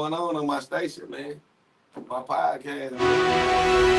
going on my station, man. My podcast, man.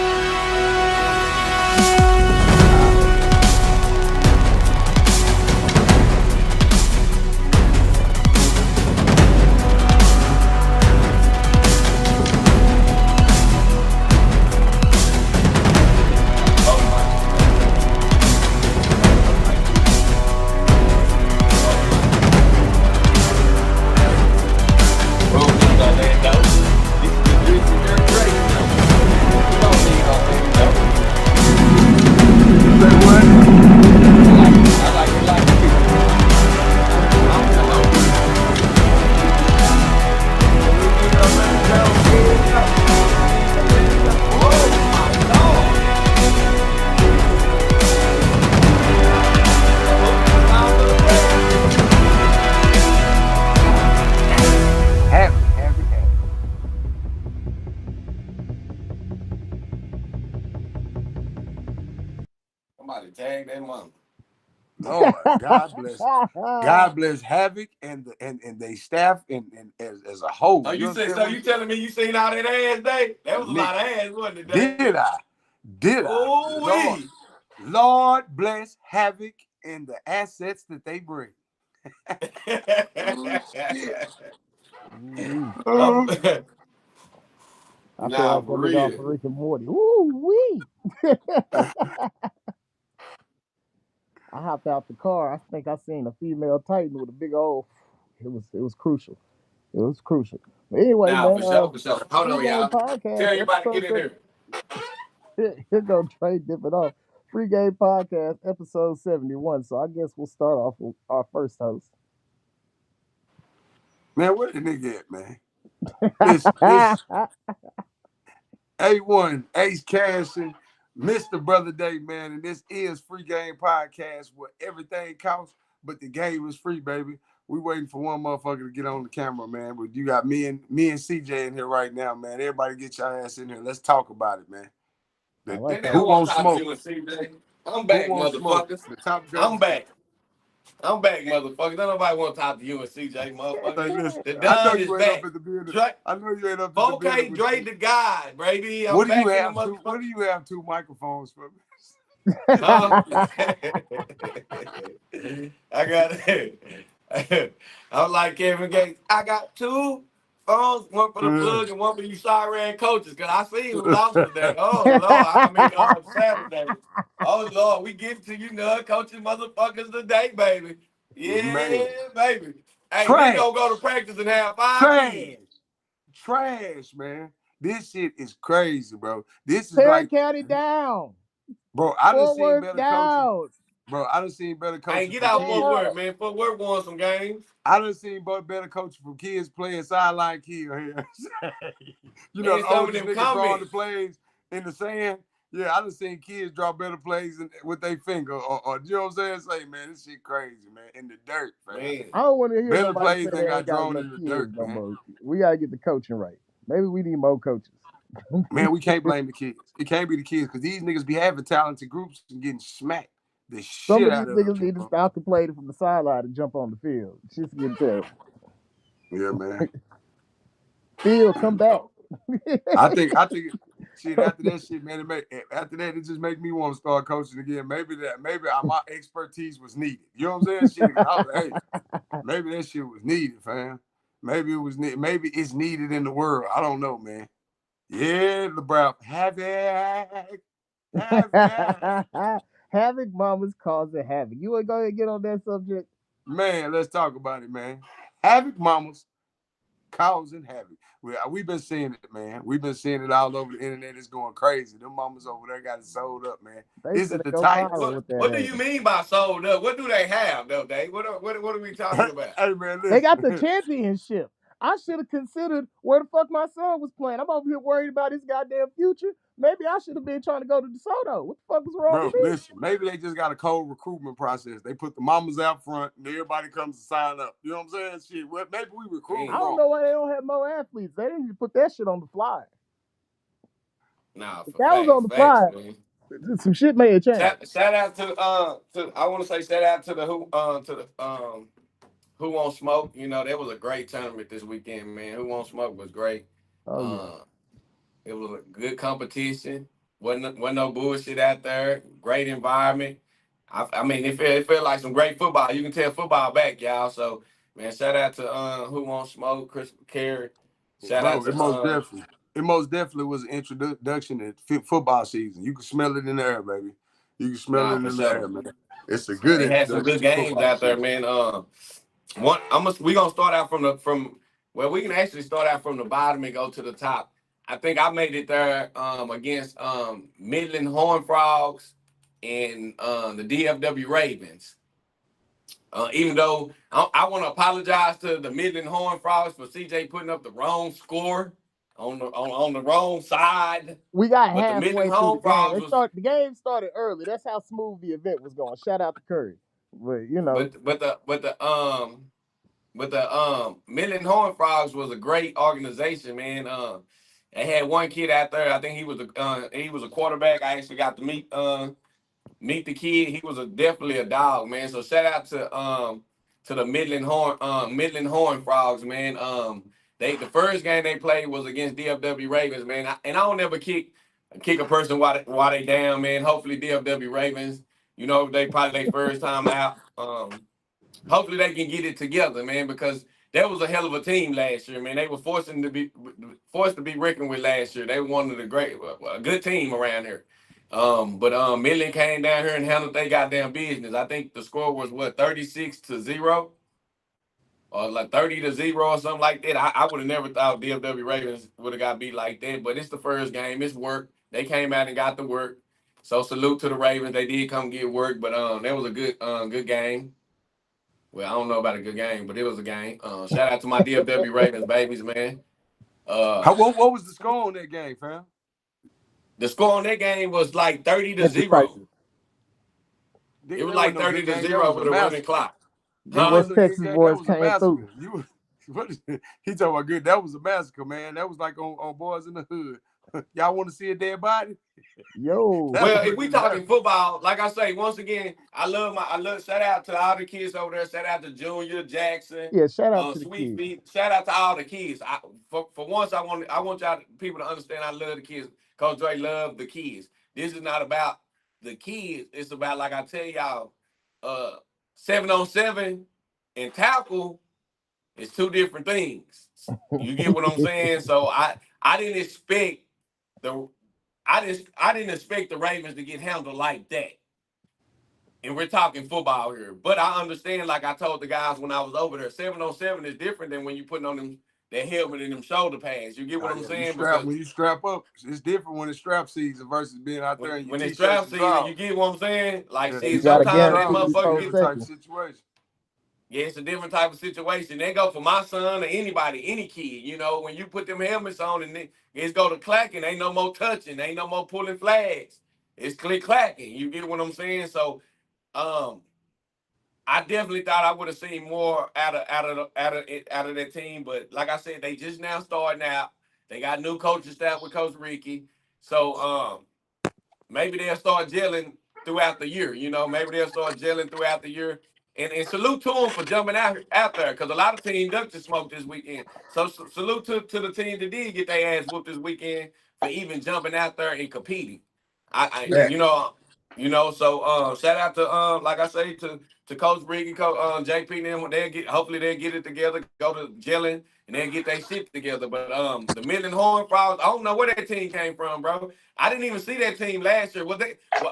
Somebody tag that mama. Lord, God bless Havoc and they staff and as a whole. So you telling me you seen all that ass day? That was a lot of ass, wasn't it? Did I? Oh, Lord bless Havoc and the assets that they bring. I feel like that nigga off of Rick and Morty. Ooh wee! I hopped out the car. I think I seen a female Titan with a big old. It was crucial. It was crucial. But anyway, nah, man. for sure. Hold on, Free Game y'all. Podcast. Tell everybody to get in there. Here go Trey dipping off. Free Game Podcast, episode 71. So I guess we'll start off with our first host. Man, where the nigga at, man? This A1, Ace Cashin, Mr. Brother Day, man, and this is Free Game Podcast where everything counts, but the game is free, baby. We waiting for one motherfucker to get on the camera, man. But you got me and CJ in here right now, man. Everybody get your ass in here. Let's talk about it, man. Who wants smoke? I'm back, motherfuckers. I'm back. Motherfuckers. Don't nobody want to talk to you and CJ, motherfuckers. Listen, The Don is back. I know you ain't up at the Okay, Dre the God, baby. What do you have two microphones for? I got it. I'm like Kevin Gates. I got two phones, one for the plug and one for you sorry coaches. Cause I seen who lost today. Oh Lord, on Saturday. Oh Lord, we get to you coaching motherfuckers today, baby. Yeah, man. Baby. Hey, we gonna go to practice and have 5 kids. Trash, man. This shit is crazy, bro. This is Perry County down. Bro, I done seen better down. coaches. Bro, I done seen better coaches. Hey, get out Fort Worth, man. Fort Worth won some games. I done seen better coaches from kids playing sideline kill here. You know, some of them niggas drawing the plays in the sand. Yeah, I done seen kids draw better plays with their finger. Or you know what I'm saying? Say, man, this shit crazy, man. In the dirt, man. I don't want to hear better plays than got drawn in the dirt, no man. more. We gotta get the coaching right. Maybe we need more coaches. Man, we can't blame the kids. It can't be the kids because these niggas be having talented groups and getting smacked the Some shit of these niggas need to stop the play from the sideline and jump on the field. Shit's getting terrible. Yeah, man. Field, come back. I think shit after that shit, man. It just make me want to start coaching again. Maybe my expertise was needed. You know what I'm saying? Shit, maybe that shit was needed, fam. Maybe it was needed. Maybe it's needed in the world. I don't know, man. Yeah, LeBron. Havoc mamas causing havoc. You want to go ahead and get on that subject? Man, let's talk about it, man. Havoc mamas causing havoc. We've been seeing it, man. We've been seeing it all over the internet. It's going crazy. Them mamas over there got it sold up, man. Is it the type? What do you mean by sold up? What do they have, though, Dave? What are we talking about? Hey, man, listen. They got the championship. I should have considered where the fuck my son was playing. I'm over here worried about his goddamn future. Maybe I should have been trying to go to DeSoto. What the fuck was wrong with me? Listen, maybe they just got a cold recruitment process. They put the mamas out front and everybody comes to sign up. You know what I'm saying? Shit, well, maybe we recruit. I don't know why they don't have more athletes. They didn't even put that shit on the flyer. Nah, if that was on the flyer, some shit may have changed. Shout out to I want to say shout out to the Who Won't Smoke? That was a great tournament this weekend, man. Who Won't Smoke was great. Oh yeah. Uh, it was a good competition. Wasn't no bullshit out there. Great environment. I mean, it felt like some great football. You can tell football back, y'all. So, man, shout out to Who Won't Smoke, Chris Carey. Shout out Bro, to it most definitely was an introduction to football season. You can smell it in the air, baby. You can smell it nah, in for the air, sure. man. It's a good They had some introduction good to games football out there, season. man. We gonna start out we can actually start out from the bottom and go to the top. I think I made it there against Midland Horn Frogs and the DFW Ravens. Even though I want to apologize to the Midland Horn Frogs for CJ putting up the wrong score on the wrong side, We got but the Midland halfway through the Horn game. Frogs was The game started early. That's how smooth the event was going. Shout out to Curry. But but the Midland Horn Frogs was a great organization, man. They had one kid out there. I think he was a quarterback. I actually got to meet the kid. He was definitely a dog, man. So shout out to the Midland Horn Frogs, man. The first game they played was against DFW Ravens, man. And I don't ever kick a person while they down, man. Hopefully DFW Ravens, they probably their first time out. Hopefully they can get it together, man, because that was a hell of a team last year, man. They were forced to be reckoned with last year. They were one of a good team around here. But Midland came down here and handled their goddamn business. I think the score was 36-0 or like 30-0 or something like that. I would have never thought DFW Ravens would have got beat like that. But it's the first game. It's work. They came out and got the work. So salute to the Ravens. They did come get work, but that was a good game. Well, I don't know about a good game, but it was a game. Shout out to my DFW Ravens babies, man. What was the score on that game, fam? The score on that game was like 30-0. It was That wasn't like no good game. That 30-0 was a with a running massacre. clock. the That Huh? West wasn't a good Texas game. boys That was a came through. massacre. He talking about good. That was a massacre, man. That was like on Boys in the Hood. Y'all want to see a dead body? Yo. That's Well, what if we just talking happened. football, like I say, once again, I love shout out to all the kids over there. Shout out to Junior Jackson, Yeah, shout out to the Sweet kids. Feet. Shout out to all the kids. For once, I want y'all people to understand I love the kids. Coach Dre love the kids. This is not about the kids. It's about, like I tell y'all, 7-on-7 and tackle is two different things. You get what I'm saying? So I didn't expect the I didn't expect the Ravens to get handled like that. And we're talking football here. But I understand, like I told the guys when I was over there, 7-on-7 is different than when you putting on that helmet and them shoulder pads. You get what I'm Yeah, saying? Because when you strap up, it's different when it's strap season versus being out there in your when it's t-shirts draft and season, drawers. you get what I'm saying? Like, Yeah, You see, got to t-shirts and sometimes that drawers guarantee is these a motherfucker whole get, different type of seconds. situation. yeah, it's a different type of situation. They go for my son or anybody, any kid. When you put them helmets on and it's go to clacking, ain't no more touching, ain't no more pulling flags. It's click clacking. You get what I'm saying? So, um, I definitely thought I would have seen more out of that team, but like I said, they just now starting out. They got new coaching staff with Coach Ricky, so maybe they'll start gelling throughout the year. Maybe they'll start gelling throughout the year. And salute to them for jumping out there, because a lot of teams ducked the smoke this weekend. So salute to the teams that did get their ass whooped this weekend for even jumping out there and competing. I Yeah. So shout out to like I say to Coach Ricky, Coach JP and them. Hopefully they'll get it together, go to gelling, and they'll get their shit together. But the Midland Horn Frogs, I don't know where that team came from, bro. I didn't even see that team last year.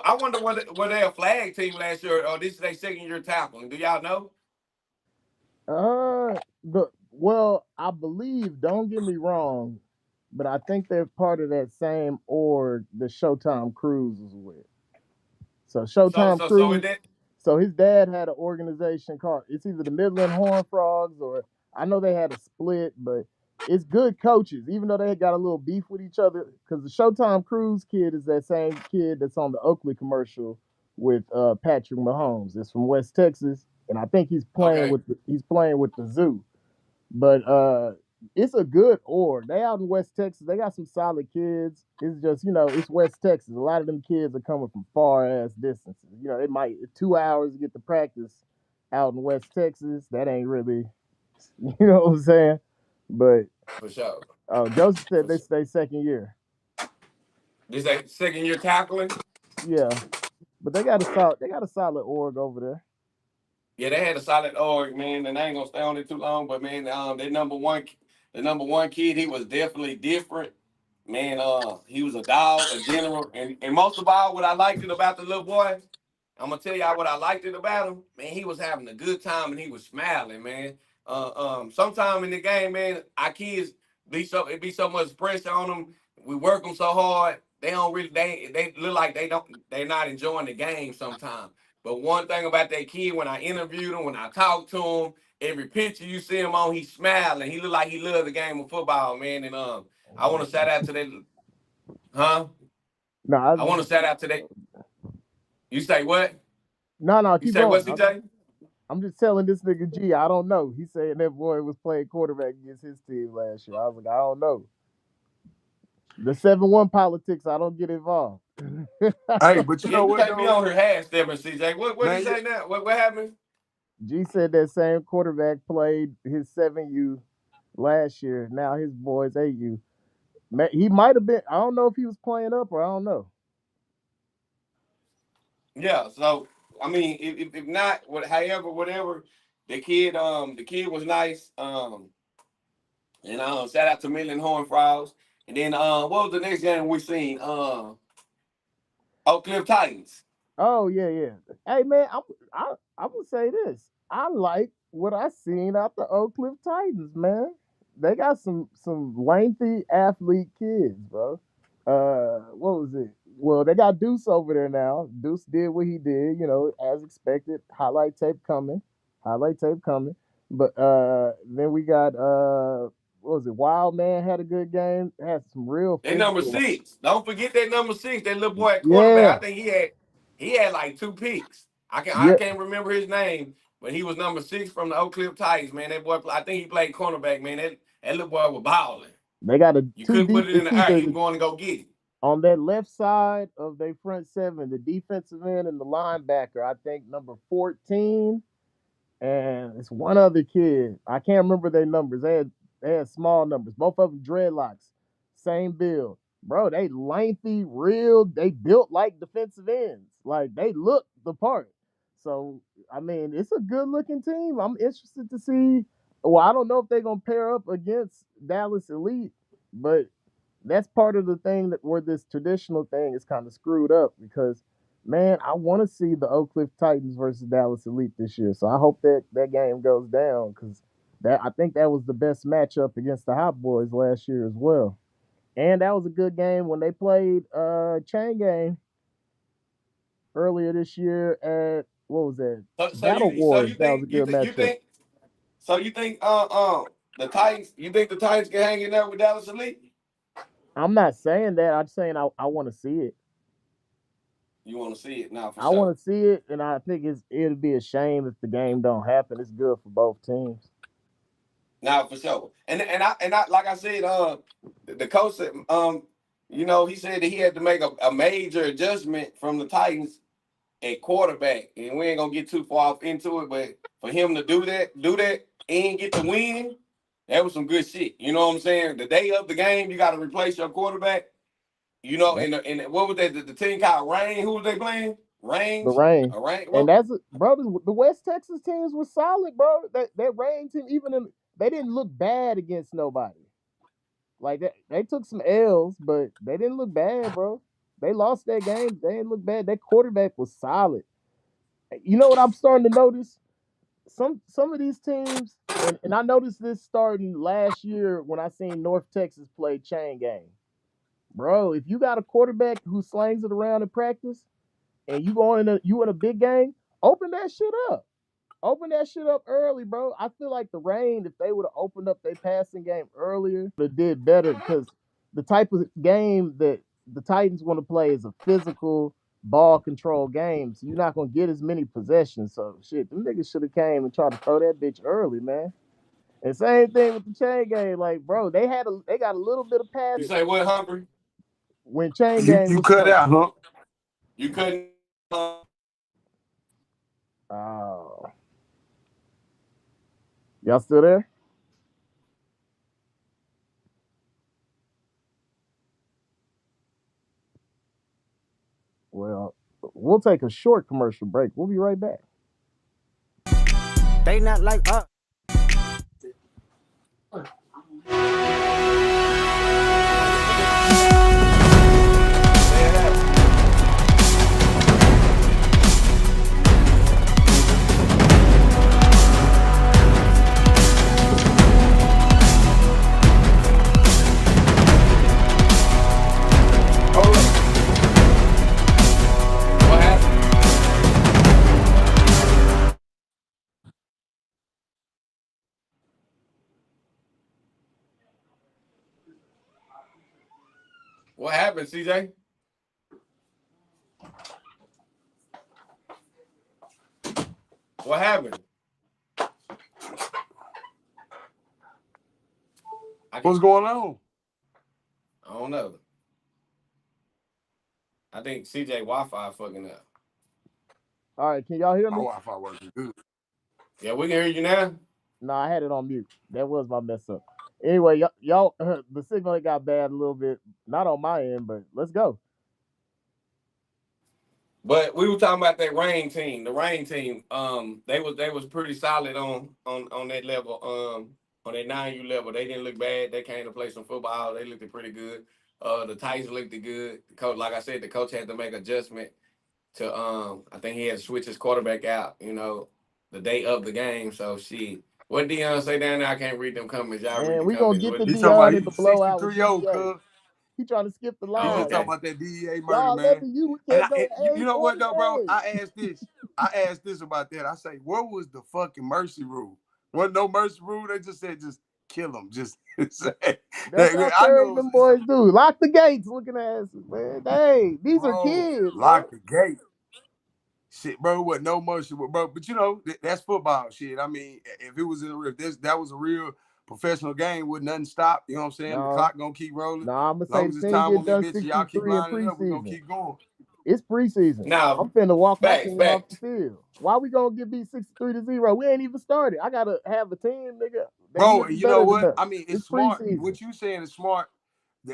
I wonder were they a flag team last year, or this is their second year tackling? Do y'all know? I believe, don't get me wrong, but I think they're part of that same org the Showtime Cruise is with. So So Showtime so so is Cruise, that so his dad had an organization called, it's either the Midland Horn Frogs, or I know they had a split, but it's good coaches, even though they got a little beef with each other. Because the Showtime Cruise kid is that same kid that's on the Oakley commercial with Patrick Mahomes. It's from West Texas, and I think okay? he's playing with the Zoo. But it's a good org. They out in West Texas. They got some solid kids. It's just, it's West Texas. A lot of them kids are coming from far ass distances. It might 2 hours to get to practice, out in West Texas. That ain't really, you know what I'm saying? But For sure. Joseph said For they sure. stay second year. This that second year tackling. Yeah, but they got a solid org over there. Yeah, they had a solid org, man, and I ain't gonna stay on it too long. But man, the number one kid, he was definitely different. Man, he was a dog, a general, and most of all, what I liked it about the little boy, I'm gonna tell y'all what I liked it about him. Man, he was having a good time and he was smiling, man. Sometime in the game, man, our kids it be so much pressure on them. We work them so hard, they don't really they look like they're not enjoying the game sometimes. But one thing about that kid, when I interviewed him, when I talked to him, every picture you see him on, he's smiling. He look like he loved the game of football, man. And I want to shout out to that, huh? No, I I was want to just shout out to that. You say what? no, You keep say going. what, CJ? I'm just telling this nigga G, I don't know. He saying that boy was playing quarterback against his team last year. I was like, I don't know. The 7-1 politics, I don't get involved. Hey, but you Yeah, know you what can't be though, on her half stepping, CJ. What he man? say now? What happened? G said that same quarterback played his 7U last year. Now his boys 8U. He might have been. I don't know if he was playing up or I don't know. Yeah. So I mean, if not, however, whatever, the kid was nice. And shout out to Midland Horn Frogs. And then what was the next game we seen? Oak Cliff Titans. Oh yeah, yeah. Hey man, I'm gonna say this. I like what I seen out the Oak Cliff Titans, man. They got some lengthy athlete kids, bro. What was it? Well, they got Deuce over there now. Deuce did what he did, as expected. Highlight tape coming. Highlight tape coming. But then we got what was it? Wild Man had a good game. Had some real They number physical. 6. Don't forget that number 6. That little boy at quarterback. Yeah. I think he had like 2 picks. I Yeah. can't remember his name, but he was number 6 from the Oak Cliff Titans. Man, that boy. I think he played cornerback. Man, that little boy was balling. They got You two couldn't deep. put it in It's the air. either He was going to go get it. on that left side of their front seven, the defensive end and the linebacker. I think number 14, and it's one other kid. I can't remember their numbers. They had small numbers. Both of them dreadlocks, same build, bro. They lengthy, real. They built like defensive ends. Like they look the part. So I mean, it's a good looking team. I'm interested to see. Well, I don't know if they're gonna pair up against Dallas Elite, but that's part of the thing that where this traditional thing is kind of screwed up because man, I want to see the Oak Cliff Titans versus Dallas Elite this year. So I hope that game goes down because that I think that was the best matchup against the Hot Boys last year as well. And that was a good game when they played Chain Game earlier this year at what was that? So, so Battle you so Wars. you That was think a good you matchup. think so you think the Titans, you think the Titans can hang in there with Dallas Elite? I'm not saying that. I'm saying I want to see it. You want to see it now for I sure. want to see it, and I think it'll be a shame if the game don't happen. It's good for both teams. Now for sure. And I like I said, the coach said, he said that he had to make a major adjustment from the Titans at quarterback. And we ain't gonna get too far off into it, but for him to do that and get the win, that was some good shit. You know what I'm saying? The day of the game, you gotta replace your quarterback. That, And what was that? The team called Rain. Who was they playing? the Range? rain, A rain? and Well, bro. The West Texas teams were solid, bro. That rain team, they didn't look bad against nobody. Like they took some L's, but they didn't look bad, bro. They lost that game. They didn't look bad. That quarterback was solid. You know what I'm starting to notice? Some of these teams, and I noticed this starting last year when I seen North Texas play chain game. Bro, if you got a quarterback who slings it around in practice and you in a big game, open that shit up. Open that shit up early, bro. I feel like the Rain, if they would have opened up their passing game earlier, would have did better because the type of game that the Titans want to play is a physical ball control game. So you're not gonna get as many possessions. So shit, them niggas should have came and tried to throw that bitch early, man. And same thing with the chain game. Like, bro, they got a little bit of you passing say what, Humphrey? when chain you game you was cut playing. out, huh? You couldn't. Oh. Y'all still there? Well, we'll take a short commercial break. We'll be right back. They not like us. What happened? What happened, CJ? What happened? What's going on? I don't know. I think CJ Wi-Fi fucking up. All right, can y'all hear My me? Wi-Fi working good. Yeah, we can hear you now. No, I had it on mute. That was my mess up. Anyway, y'all the signal got bad a little bit. Not on my end, but let's go. But we were talking about that rain team. The rain team, they was pretty solid on that level. On that 9U level, they didn't look bad. They came to play some football. They looked pretty good. The Titans looked good. The coach, like I said, the coach had to make adjustment to I think he had to switch his quarterback out. The day of the game. So what Deion say down there? I can't read them comments. Y'all read Man, the we gonna comments. get the He talking about Dion in the he's blowout with 63-0, DEA. cuz. He trying to skip the He Oh, line. just okay. talking about that DEA murder, Y'all man. 11U, we And can't go you know what though, bro? 8-48. I asked this about that. I say, where was the fucking mercy rule? Wasn't no mercy rule. They just said just kill them. Just say, That's how I Craig know them it's boys do. Lock the gates, looking asses, man. Hey, these are bro, kids, lock man. the gate. Shit, bro, what no mercy, bro. But that's football shit. I mean, if it was that was a real professional game, would nothing stop? You know what I'm saying? The No, clock gonna keep rolling. no, I'm gonna As say long the as it's team time get on that done bitch, y'all keep 63 in lining it up. We're gonna preseason. keep going. It's preseason. Now, I'm finna walk my facts, team off the facts. field. Why we gonna get beat 63-0? We ain't even started. I gotta have a team, nigga. They Bro, look and you know better than what? us. I mean, It's it's smart. preseason. What you saying is smart.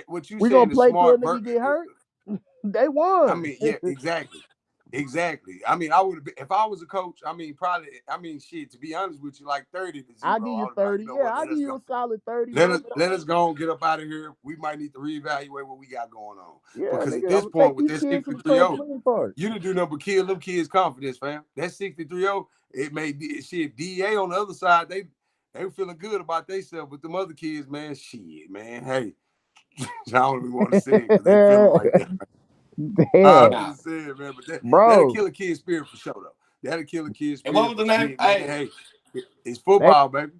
What you We gonna saying is play till a smart. nigga get hurt. They I won. mean, yeah, exactly. Exactly. I mean, I would have been if I was a coach. I mean, probably. I mean, shit. To be honest with you, like 30-0. I'll give I you would be like, 30. you know Yeah, what? I'll Let give us you go. a solid 30. Let Run us it let out. us go and get up out of here. We might need to reevaluate what we got going on. Yeah, Because at nigga, this I'm gonna point, take with these that kids to the 63-0, trampoline park. you done do nothing but kill them kids' confidence, fam. That 63-0, it may be shit. DA on the other side, they were feeling good about themselves, but them other kids, man, shit, man. Hey, I don't even want to say it because they feeling like that. I'm Damn, Now, just saying, man. But that'll bro. kill a kid's spirit for sure, though. That'll kill a kid's and what spirit. was the But name? shit, man, Hey, hey, it's football, baby.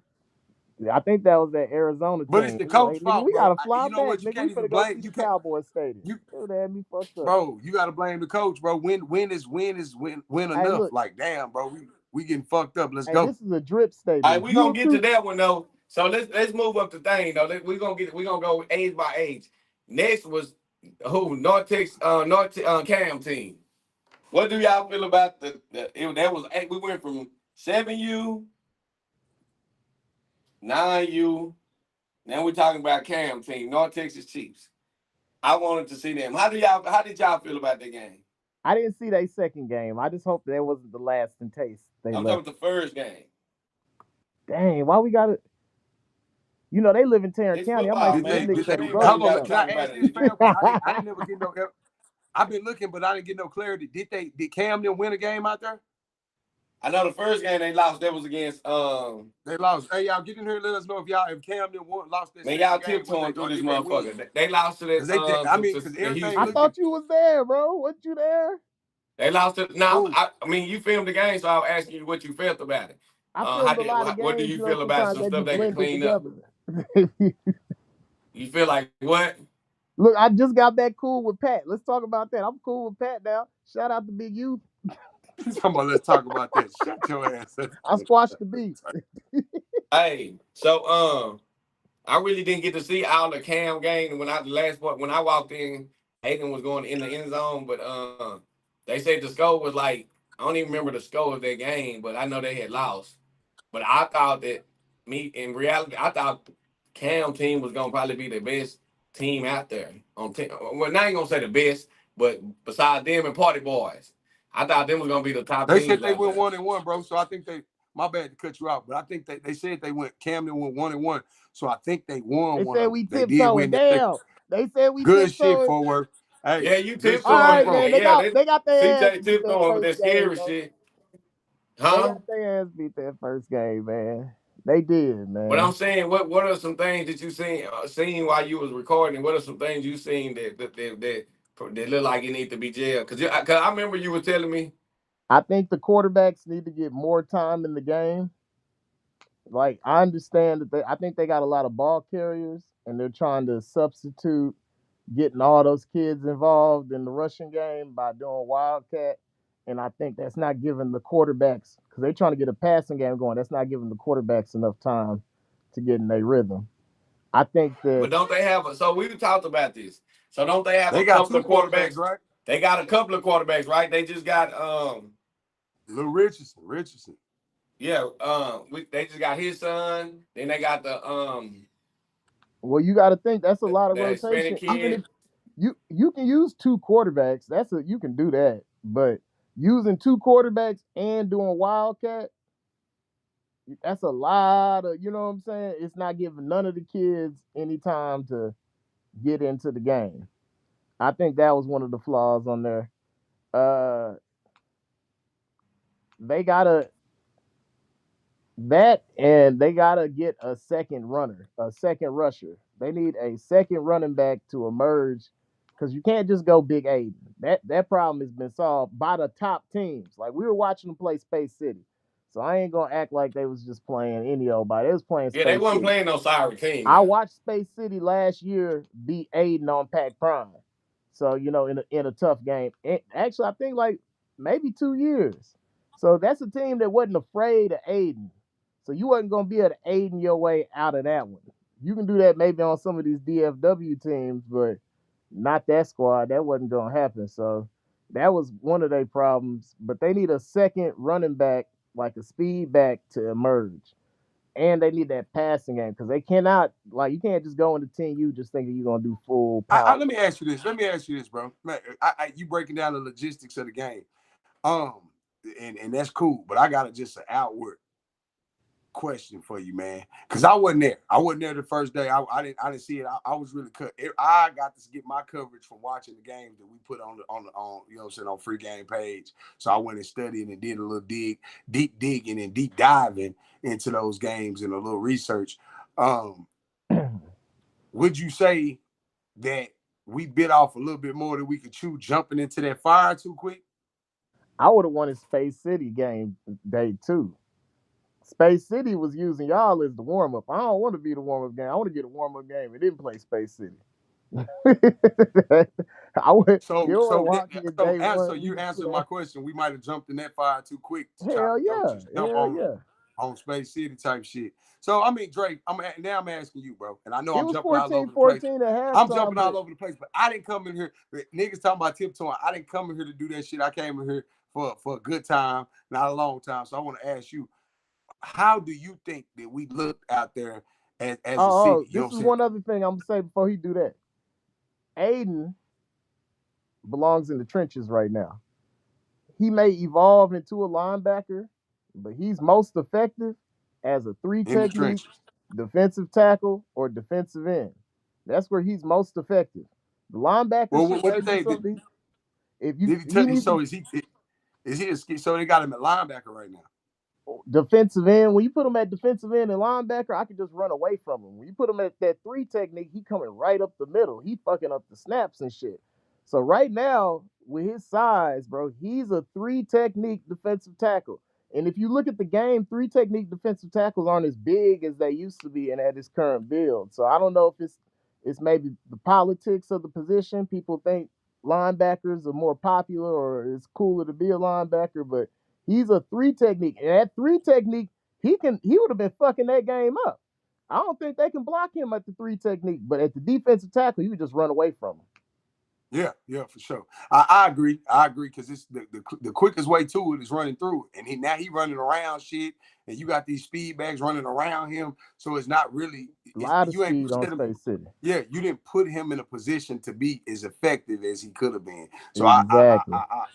I think that was that Arizona But it's team. the He coach like, nigga, fault, we bro. gotta fly You know back, what? You nigga. We can't even finna go blame. see You the can't. Cowboys Stadium. You Dude, that had me fucked up. Bro, you gotta blame the coach, bro. Win Hey, enough. look, Like, damn, bro, we getting fucked up. Let's hey, go. this is a drip all right, stadium. we gonna get to YouTube. that one though. So let's move up the thing though. We gonna go age by age. Next was who North Texas Cam team. What do y'all feel about that was we went from 7U, 9U. Now we're talking about Cam team, North Texas Chiefs. I wanted to see them. How did y'all feel about that game? I didn't see their second game. I just hope that wasn't the lasting taste they I'm talking left. about the first game. Dang, why we gotta? You know they live in Tarrant It's County. I might football, see Did them they? man. niggas Did I at they? the mean, why Rose we Hold on. gotta Bowl. Can I talk about ask it? this, fam? Because I didn't never get no. I've been looking, but I didn't get no clarity. Did Camden win a game out there? I know the first game they lost. That was against They lost. Hey, y'all get in here. Let us know if Camden lost their man, second y'all game. tiptoeing through Or this did they win? motherfucker. They lost to Because because the everything I Houston. looking. thought you was there, bro. Wasn't you there? They lost to now. Who? I mean, you filmed the game, so I was asking you what you felt about it. I filmed a lot of What do games. you You know, feel about sometimes some they be stuff they could blended clean up? together. You feel like what? Look, I just got back cool with Pat. Let's talk about that. I'm cool with Pat now. Shout out to Big Youth. Let's talk about that. Shut your ass up. I squashed the beef. Hey, so I really didn't get to see all the Cam game when the last part when I walked in, Hayden was going in the end zone, but they said the score was like I don't even remember the score of that game, but I know they had lost. But I thought that in reality, I thought Cam team was gonna probably be the best team out there on team. Well, I ain't gonna say the best, but besides them and Party Boys, I thought them was gonna be the top They teams said they out went there. 1-1, bro. So I think my bad to cut you out, but I think they said Camden went 1-1. So I think they won They one said of them. we They did tiptoeing. win that. Damn. They said we Good shit, tiptoeing. forward. Hey, Yeah, you good shit All where you right, tiptoeing. from. man. Yeah, They got their ass CJ beat that tiptoeing with first that game, scary bro. shit. They Huh? got their ass beat that first game, man. They did, But I'm man. saying, what are some things that you seen while you was recording? What are some things you seen that look like it need to be jailed? Cause I remember you were telling me. I think the quarterbacks need to get more time in the game. Like I understand that I think they got a lot of ball carriers, and they're trying to substitute getting all those kids involved in the rushing game by doing Wildcat. And I think that's not giving the quarterbacks, because they're trying to get a passing game going. That's not giving the quarterbacks enough time to get in their rhythm. I think that But don't they have so we talked about this. So don't they have They a got couple 2 of quarterbacks, quarterbacks? right? They got a couple of quarterbacks, right? They just got Lil Richardson. yeah, they just got his son. Then they got well, you got to think that's a lot of the Hispanic rotation. Even if kid. you can use two quarterbacks, you can do that. But using two quarterbacks and doing Wildcat, that's a lot of, you know what I'm saying? It's not giving none of the kids any time to get into the game. I think that was one of the flaws on there. Uh, they gotta and they gotta get a second runner, a second rusher. They need a second running back to emerge, because you can't just go Big Aiden. That problem has been solved by the top teams. Like we were watching them play Space City, so I ain't gonna act like they was just playing any old body. They was playing Yeah, they Space wasn't City. playing no sorry team I now. watched Space City last year beat Aiden on Pac Prime. So, in a tough game. Actually, I think like maybe 2 years. So that's a team that wasn't afraid of Aiden. So you wasn't gonna be able to Aiden your way out of that one. You can do that maybe on some of these DFW teams, but not that squad. That wasn't gonna happen. So that was one of their problems. But they need a second running back, like a speed back, to emerge, and they need that passing game, because they cannot, like, you can't just go into 10U just thinking you're gonna do full power. Let me ask you this, bro. Man, you breaking down the logistics of the game. And that's cool, but I got just an outward question for you, man, because I wasn't there the first day. I didn't see it. I was really cut. I got to get my coverage from watching the games that we put on you know what I'm saying, on Free Game page. So I went and studied and did a little deep digging and deep diving into those games and a little research. Would you say that we bit off a little bit more than we could chew jumping into that fire too quick? I would have wanted Space City game day too. Space City was using y'all as the warm up. I don't want to be the warm up game. I want to get a warm up game and then play Space City. I would. You want to walk in day one? You answered my question. We might have jumped in that fire too quick to try Hell to yeah, just jump hell yeah. on Space City type shit. So I mean, Drake, I'm asking you, bro, and I know It I'm was jumping all over the place. 14-14 at halftime. I'm jumping all over the place, but I didn't come in here. Niggas talking about tiptoeing. I didn't come in here to do that shit. I came in here for a good time, not a long time. So I want to ask you, how do you think that we looked out there as a city? You know This is one other thing I'm gonna say before he do that. Aiden belongs in the trenches right now. He may evolve into a linebacker, but he's most effective as a three in the technique trenches. defensive tackle or defensive end. That's where he's most effective. The linebacker Well, shit what may did be they something. If did he he tell you? needs So is he? So they got him at linebacker right now. defensive end, when you put him at defensive end and linebacker, I can just run away from him. When you put him at that three technique, he coming right up the middle. He fucking up the snaps and shit. So right now, with his size, bro, he's a three technique defensive tackle. And if you look at the game, three technique defensive tackles aren't as big as they used to be and at his current build. So I don't know if it's maybe the politics of the position. People think linebackers are more popular or it's cooler to be a linebacker, but he's a three technique. And at three technique, he would have been fucking that game up. I don't think they can block him at the three technique, but at the defensive tackle, you just run away from him. Yeah, for sure. I agree. Because it's the quickest way to it is running through it. And now he running around shit and you got these speed backs running around him, so it's not really A lot of you ain't speed on set him. Space City. Yeah, you didn't put him in a position to be as effective as he could have been. So Exactly. I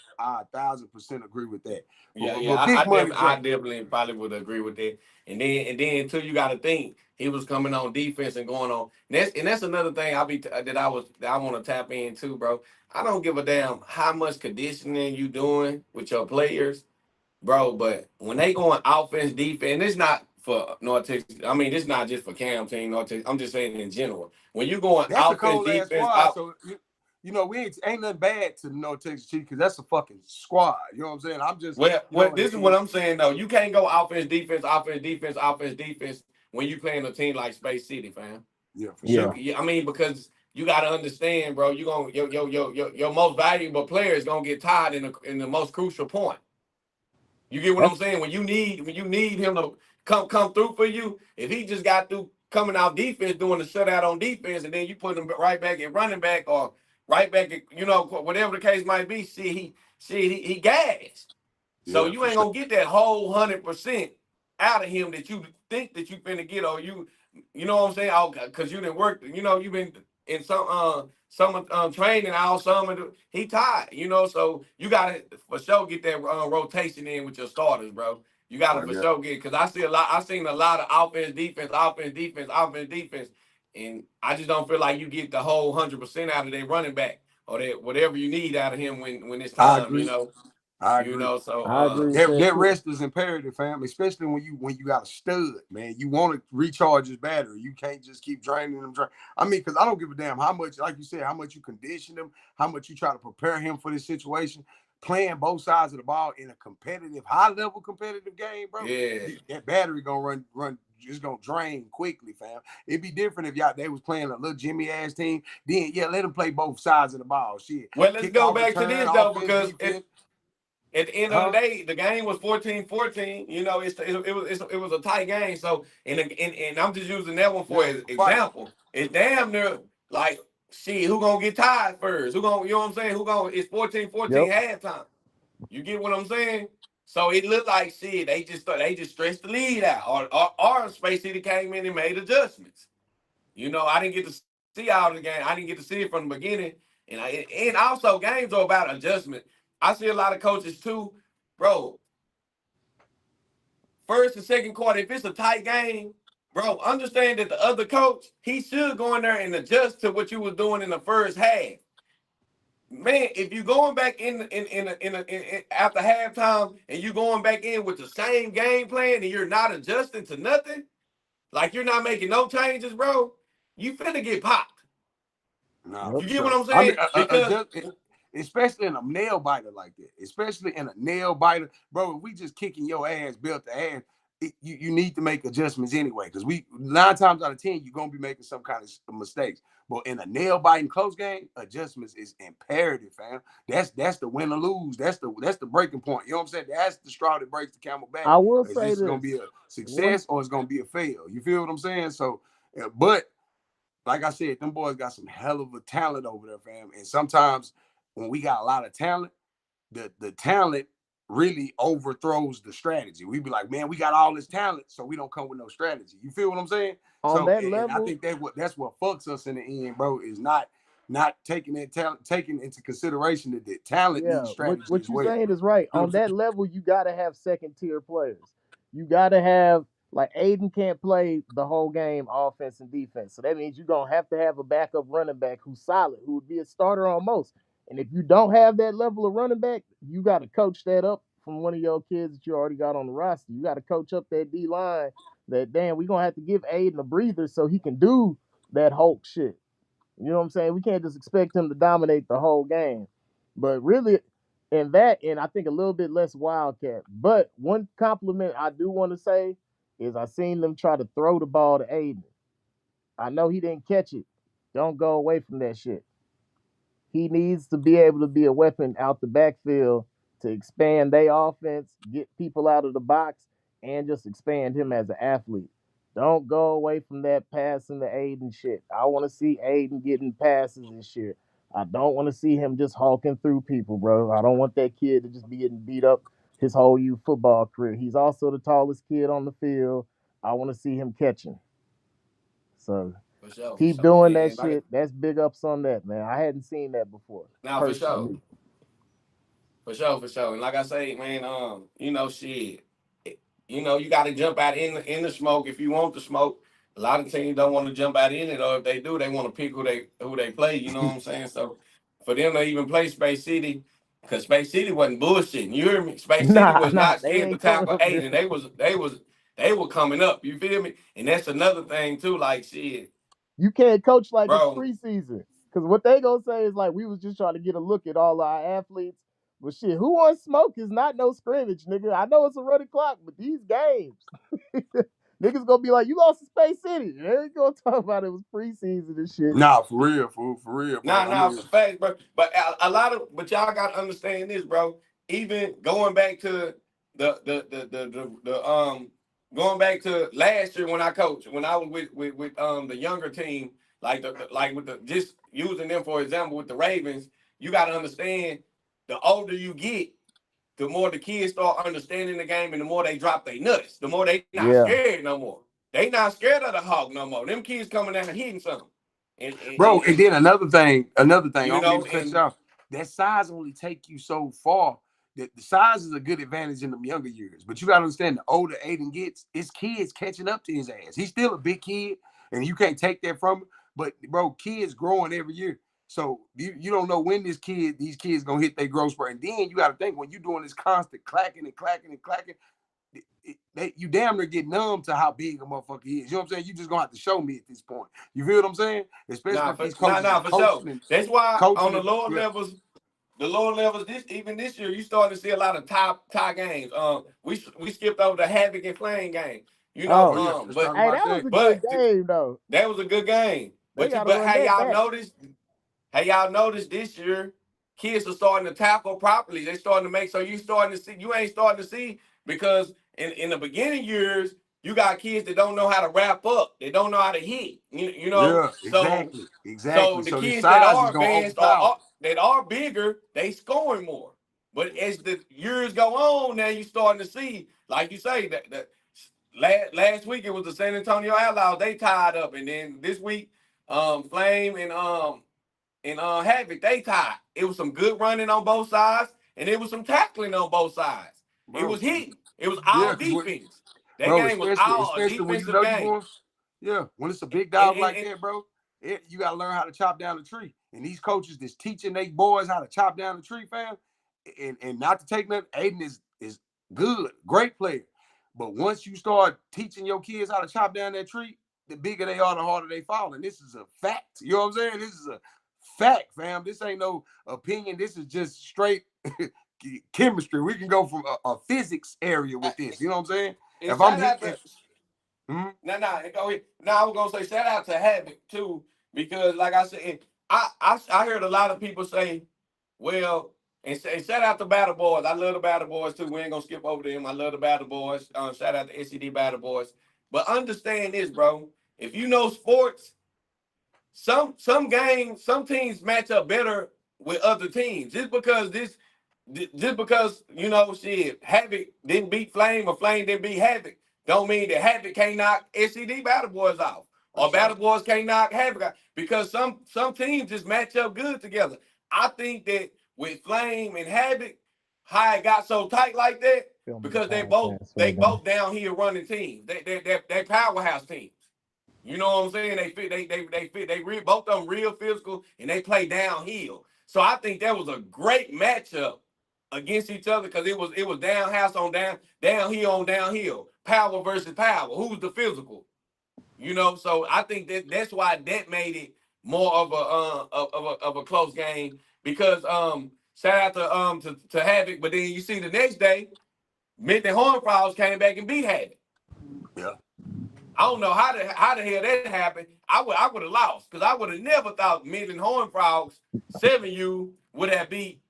1,000% agree with that. Yeah, But Big Money I Jack, definitely probably would agree with that. And then too, you got to think he was coming on defense and going on. And that's another thing that I want to tap into, bro. I don't give a damn how much conditioning you doing with your players, bro. But when they going offense, defense, and it's not for North Texas. I mean, it's not just for Cam team, North Texas. I'm just saying in general. When you going that's a offense, cold ass defense, squad. So you know, we ain't nothing bad to the North Texas Chiefs because that's a fucking squad. You know what I'm saying? I'm just, you well, know, this is what I'm saying though. You can't go offense, defense, offense, defense, offense, defense when you playing a team like Space City, fam. yeah, for Yeah. sure. I mean, because you got to understand, bro. You gonna your most valuable player is gonna get tired in the most crucial point. You get what I'm That's saying? When you need him to come through for you, if he just got through coming out defense doing the shutout on defense, and then you put him right back at running back or right back at whatever the case might be, he gassed. So Yeah, you for ain't sure. gonna get that whole 100% out of him that you think that you finna get, or you know what I'm saying? Because you didn't work. You've been in some training all summer. He tired. So you gotta for sure get that rotation in with your starters, bro. You gotta I for got. sure get because I seen a lot of offense, defense, offense, defense, offense, defense, and I just don't feel like you get the whole 100% out of their running back or that whatever you need out of him when it's I time. agree. I You agree. know, so I agree with that That too. rest is imperative, fam. Especially when you got a stud, man. You want to recharge his battery. You can't just keep draining him. I mean, because I don't give a damn how much, like you said, how much you condition him, how much you try to prepare him for this situation. Playing both sides of the ball in a competitive, high level competitive game, bro. yeah. That battery gonna run. Just gonna drain quickly, fam. It'd be different if y'all they was playing a little Jimmy ass team. Then yeah, let them play both sides of the ball. Shit, Well, let's go kickoff back to return, this though, offense, because defense, at the end of the huh? day, the game was 14-14. It was a tight game. So and I'm just using that one Yeah, for it an was a fight. example. It's damn near like shit. Who gonna get tied first? Who gonna what I'm saying? Who gonna? It's 14-14 Yep. halftime. You get what I'm saying? So it looked like shit. They just stretched the lead out, or Space City came in and made adjustments. I didn't get to see all the game. I didn't get to see it from the beginning. And also games are about adjustment. I see a lot of coaches too, bro. First and second quarter, if it's a tight game, bro, understand that the other coach he should go in there and adjust to what you was doing in the first half. Man, if you going back in after halftime and you going back in with the same game plan and you're not adjusting to nothing, like you're not making no changes, bro, you finna get popped. Nah, Yep. for You get what sure. I'm I mean, saying? Because especially in a nail biter like that. Especially in a nail biter, bro. If we just kicking your ass, belt to ass, you need to make adjustments anyway. Because we 9 times out of 10, you're gonna be making some kind of mistakes. But in a nail biting close game, adjustments is imperative, fam. That's the win or lose. That's the breaking point. You know what I'm saying? That's the straw that breaks the camel back. I will Is say this gonna this. be a One success or it's gonna be a fail? You feel what I'm saying? So, but like I said, them boys got some hell of a talent over there, fam. And sometimes when we got a lot of talent, the talent really overthrows the strategy. We be like, man, we got all this talent, so we don't come with no strategy. You feel what I'm saying? on So, that and I level, think that's what fucks us in the end, bro, is not taking that talent, taking into consideration that the talent yeah, needs what strategy what as you well. saying is right. You know On what I'm that saying? level, you gotta have second tier players. You gotta have like Aiden can't play the whole game offense and defense. So that means you're gonna have to have a backup running back who's solid, who would be a starter on most. And if you don't have that level of running back, you gotta coach that up from one of your kids that you already got on the roster. You gotta coach up that D line that damn, we're gonna have to give Aiden a breather so he can do that Hulk shit. You know what I'm saying? We can't just expect him to dominate the whole game. But really, in that, and I think a little bit less Wildcat. But one compliment I do want to say is I seen them try to throw the ball to Aiden. I know he didn't catch it. Don't go away from that shit. He needs to be able to be a weapon out the backfield to expand their offense, get people out of the box, and just expand him as an athlete. Don't go away from that passing to Aiden shit. I want to see Aiden getting passes this year. I don't want to see him just hawking through people, bro. I don't want that kid to just be getting beat up his whole youth football career. He's also the tallest kid on the field. I want to see him catching. So For keep sure, doing that man. Like, shit. That's big ups on that, man. I hadn't seen that before. now for sure. Personally. For sure. And like I say, man, shit. You got to jump out in the smoke if you want the smoke. A lot of teams don't want to jump out in it, or if they do, they want to pick who they play. You know what I'm saying? So for them to even play Space City, because Space City wasn't bullshitting. You hear me? Space City was Nah, not they scared to ain't coming tackle up there. Aiden. They were coming up. You feel me? And that's another thing too. Like shit, You can't coach like it's bro. preseason. Because what they gonna say is like we was just trying to get a look at all our athletes. But shit, who wants smoke is not no scrimmage, nigga. I know it's a running clock, but these games, niggas gonna be like, you lost to Space City. They ain't gonna talk about it was preseason and shit. Nah, for real, fool. For real, bro. I Nah, mean, for facts, bro. But a lot of, but y'all got to understand this, bro. Even going back to the going back to last year when I coached, when I was with the younger team, like like with the just using them for example with the Ravens, you got to understand the older you get, the more the kids start understanding the game, and the more they drop their nuts, the more they not Yeah. scared no more. They not scared of the hawk no more. Them kids coming down and hitting something. bro, and then another thing, I don't mean to cut you and off. That size only take you so far. That the size is a good advantage in the younger years, but you gotta understand the older Aiden gets, his kids catching up to his ass. He's still a big kid, and you can't take that from him. But bro, kids growing every year. So you don't know when these kids gonna hit their growth spurt. And then you gotta think when you're doing this constant clacking and clacking and clacking, you damn near get numb to how big a motherfucker is. You know what I'm saying? You just gonna have to show me at this point. You feel what I'm saying? Especially if these coaches are for sure. coaching and That's why on coaching the and lower yeah. levels, this year, you starting to see a lot of tie games. We skipped over the Havoc and Flame game. Oh Oh, yeah, let's talk hey, about that was that. a good But game though. that was a good game. They gotta But run that back. Hey, y'all noticed this year, kids are starting to tackle properly. They starting to make so you ain't starting to see because in the beginning years you got kids that don't know how to wrap up. They don't know how to hit. You know, Yeah, so exactly. the So the kids that size is are gonna advanced overpower. that are bigger, they scoring more. But as the years go on, now you starting to see, like you say, that last week it was the San Antonio Outlaws. They tied up, and then this week, Flame and Havoc, they tied. It was some good running on both sides, and it was some tackling on both sides. It Bro. was hitting. It was all Yeah, because defense. That bro, game was all a especially when you defensive know you're game. going, yeah, when it's a big And, dog and, like and that, bro, you gotta learn how to chop down the tree. And these coaches that's teaching their boys how to chop down the tree, fam, and not to take nothing, Aiden is good, great player. But once you start teaching your kids how to chop down that tree, the bigger they are, the harder they fall. And this is a fact. You know what I'm saying? This is a fact, fam. This ain't no opinion. This is just straight chemistry. We can go from a physics area with this. You know what I'm saying? and If I'm shout out hitting, to go ahead. Now I was gonna say shout out to Havoc too, because like I said, I heard a lot of people say, well, and shout out to Battle Boys. I love the Battle Boys too. We ain't gonna skip over them. I love the Battle Boys. Shout out to SED Battle Boys. But understand this, bro. If you know sports, some games, some teams match up better with other teams. Just because shit, Havoc didn't beat Flame or Flame didn't beat Havoc, don't mean that Havoc can't knock SED Battle Boys off or sure. Battle Boys can't knock Havoc out because some teams just match up good together. I think that with Flame and Havoc, how it got so tight like that because they both down here running teams. They powerhouse teams. You know what I'm saying? They both of them real physical and they play downhill. So I think that was a great matchup against each other because it was downhill on downhill, power versus power. Who's the physical? So I think that's why that made it more of a close game because shout out to Havoc, but then you see the next day, Midland Horn Frogs came back and beat Havoc. Yeah. I don't know how the hell that happened. I would have lost because I would have never thought Midland Horn Frogs 7U would have beat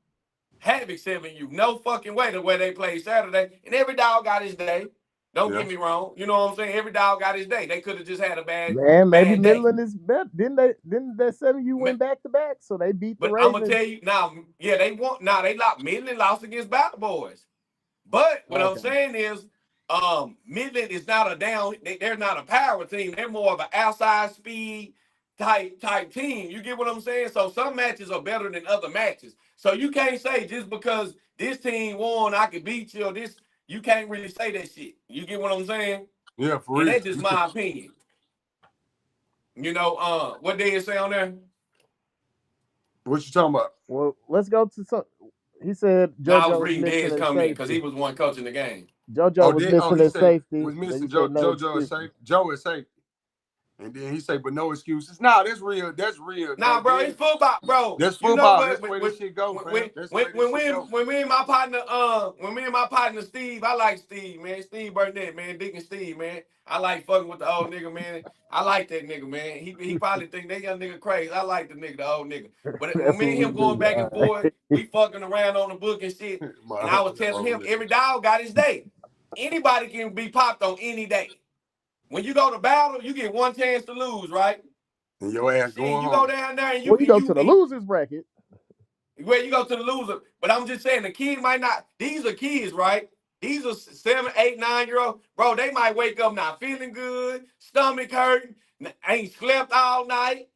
Havoc 7U. No fucking way the way they played Saturday. And every dog got his day. Don't get me wrong. You know what I'm saying? Every dog got his day. They could have just had a Man, maybe bad day. Midland is better. Didn't that 7U win back to back? So they beat the But I'm gonna Ravens. tell you now, yeah, they lost. Midland lost against Battle Boys. But what I'm Okay. saying is, Midland is not a down. They're not a power team. They're more of an outside speed type team. You get what I'm saying? So some matches are better than other matches. So you can't say just because this team won, I could beat you. Or this, you can't really say that shit. You get what I'm saying? Yeah, for And real. that's just my opinion. You know, what did it say on there? What you talking about? Well, let's go to some. He said Now I was JoJo was reading missing Dez his comment because safety. he was the one coaching the game. JoJo was missing He his said safety. was Then missing he said no JoJo is excuses. safe. Joe is safe. And then he say, but no excuses. Nah, that's real. That's real. Nah, bro, it's football, bro. That's You know football. what? That's the way this shit go, fam. That's the way this shit go. When me and my partner Steve, I like Steve, man. Steve Burnett, man. Dick and Steve, man. I like fucking with the old nigga, man. I like that nigga, man. He probably think that young nigga crazy. I like the nigga, the old nigga. But when That's me what and we him going do. back All and right. forth, we fucking around on the book and shit. And I was telling him, every dog got his day. Anybody can be popped on any day. When you go to battle, you get one chance to lose, right? And your ass Shit, going you go home. down there and Well, you go to the losers bracket. where you go to the loser. But I'm just saying the kid might not. These are kids, right? These are 7, 8, 9 year old. Bro, they might wake up not feeling good, stomach hurting, ain't slept all night.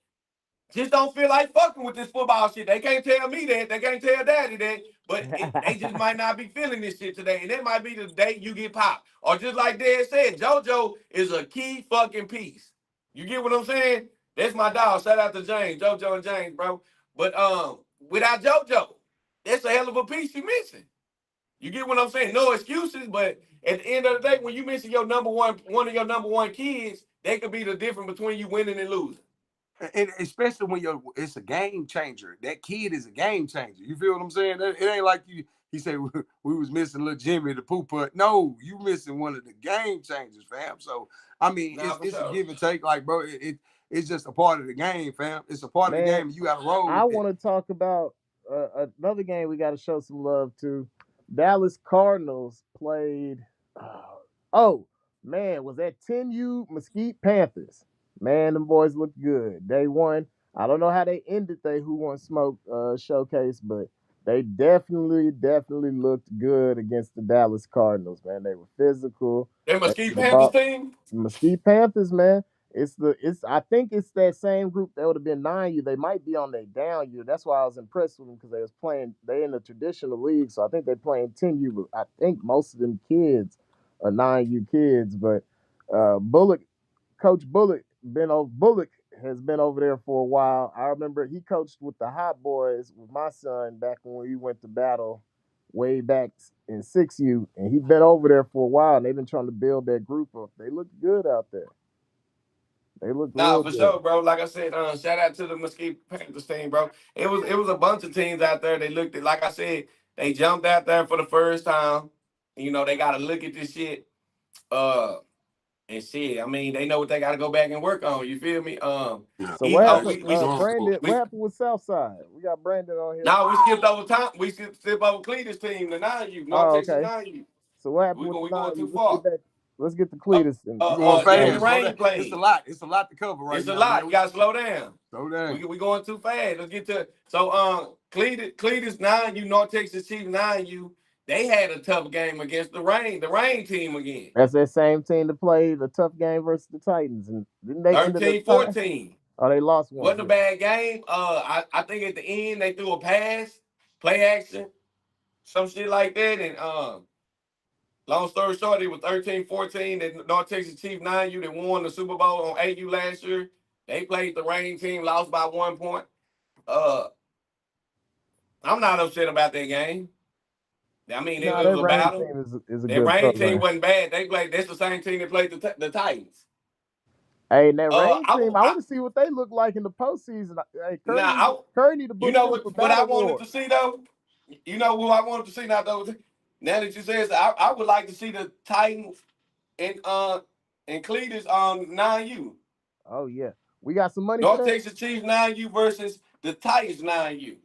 Just don't feel like fucking with this football shit. They can't tell me that. They can't tell daddy that. But they just might not be feeling this shit today. And that might be the day you get popped. Or just like Dad said, JoJo is a key fucking piece. You get what I'm saying? That's my dog. Shout out to James, JoJo and James, bro. But without JoJo, that's a hell of a piece you missing. You get what I'm saying? No excuses, but at the end of the day, when you missing your one of your number one kids, that could be the difference between you winning and losing. And especially when it's a game changer. That kid is a game changer. You feel what I'm saying? It ain't like he said we was missing little Jimmy the poo putt. No, you missing one of the game changers, fam. So I mean, it's a give and take. Like, bro, it's just a part of the game, fam. It's a part of the Man, game, and you got to roll with I it. want to talk about another game we got to show some love to. Dallas Cardinals played. Oh man, was that 10U Mesquite Panthers? Man, them boys looked good. They won. I don't know how they ended they Who Won Smoke showcase, but they definitely looked good against the Dallas Cardinals. Man, they were physical. That They Mesquite threw the Panthers ball. team? Mesquite Panthers, man. I think it's that same group that would have been 9U. They might be on their down year. That's why I was impressed with them because they in the traditional league. So I think they're playing 10U, but I think most of them kids are 9U kids. But Coach Bullock has been over there for a while. I remember he coached with the Hot Boys with my son back when we went to battle way back in 6U, and he'd been over there for a while, and they've been trying to build that group up. They look good out there. They look Nah, real for good. sure, bro. Like I said, shout out to the Mesquite Panthers team, bro. It was a bunch of teams out there. They looked at, like I said, they jumped out there for the first time. You know, they got to look at this shit. And shit, I mean, they know what they got to go back and work on. You feel me? So what happened, we Brandon? What happened with Southside? We got Brandon on here. now we skipped over time. We skipped over Cletus team, the 9U, North Oh, Texas okay. 9U. So what happened We with the going 9? too far. Let's get to Cletus. You going Danny fast. Rain played. It's a lot. It's a lot to cover right now. It's a lot. Man. You gotta slow down. Slow down. We going too fast. Let's get to Cletus 9U, North Texas Chiefs 9U. They had a tough game against the Rain team again. That's that same team that played a tough game versus the Titans, and didn't they end up 13-14. Oh, they lost one. Wasn't a bad game. I think at the end they threw a pass, play action, some shit like that, and long story short, it was 13-14. The North Texas Chiefs 9U that won the Super Bowl on 8U last year. They played the Rain team, lost by 1 point. I'm not upset about that game. I mean, it was a battle. Is a that good Rain program. team wasn't bad. That's the same team that played the Titans. Hey, and that Rain team, I want to see what they look like in the postseason. Hey, Curry need to book them for what I Battle wanted War. to see though. You know who I wanted to see now though. Now that you said, I would like to see the Titans and Cletus on 9U. Oh yeah, we got some money North for that. Texas Chiefs 9U versus the Titans 9U.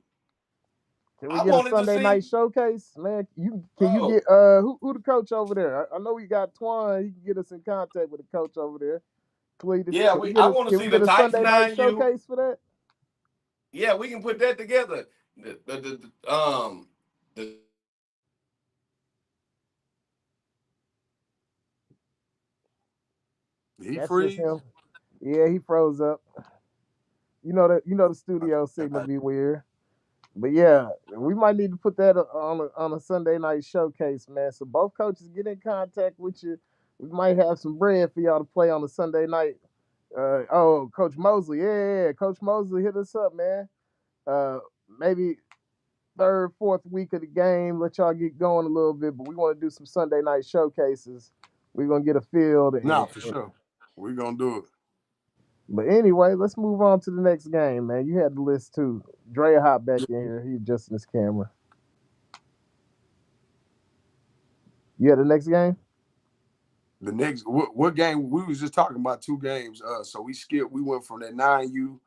Can we get a Sunday night showcase, man? Can you get who the coach over there? I know we got Twan. He can get us in contact with the coach over there. Cletus. Yeah, I want to see the Titans Sunday 9U night showcase for that. Yeah, we can put that together. The Did he That's just freeze? him. Yeah, he froze up. The studio signal be weird. But yeah, we might need to put that on a Sunday night showcase, man. So both coaches get in contact with you. We might have some bread for y'all to play on a Sunday night. Coach Mosley, yeah, Coach Mosley, hit us up, man. Maybe third, fourth week of the game, let y'all get going a little bit. But we want to do some Sunday night showcases. We're gonna get a field, Nah, for sure. We're gonna do it. but anyway, let's move on to the next game, man. You had the list too. Dre hop back in here. He adjusting his camera. You had the next game? The next what game? We was just talking about 2 games. So we skipped. We went from that 9U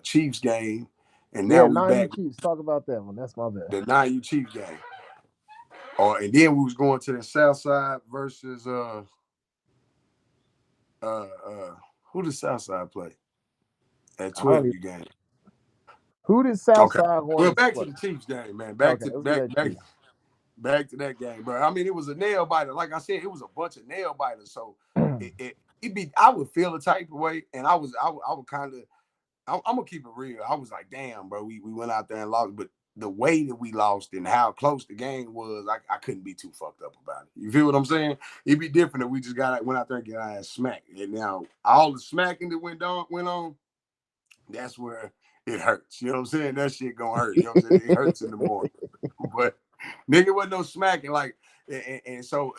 Chiefs game, and now Yeah, we 9U back Chiefs. Talk about that one. That's my bad. the 9U Chiefs game. And then we was going to the South Side versus who did South Side play at I don't 12U game? Who did Okay. Southside Well, Hornets back play? to the Chiefs game, man. Okay, let's go back to Chiefs. Back to that game, bro. I mean, it was a nail biter. Like I said, it was a bunch of nail biters. So I would feel a type of way, and I would kind of. I'm gonna keep it real. I was like, damn, bro, we went out there and lost, but the way that we lost and how close the game was, I couldn't be too fucked up about it. You feel what I'm saying? It'd be different if we just went out there and get our ass smacked. And now all the smacking that went on, that's where it hurts. You know what I'm saying? That shit gonna hurt. You know what I'm saying? It hurts in the morning. But nigga wasn't no smacking and so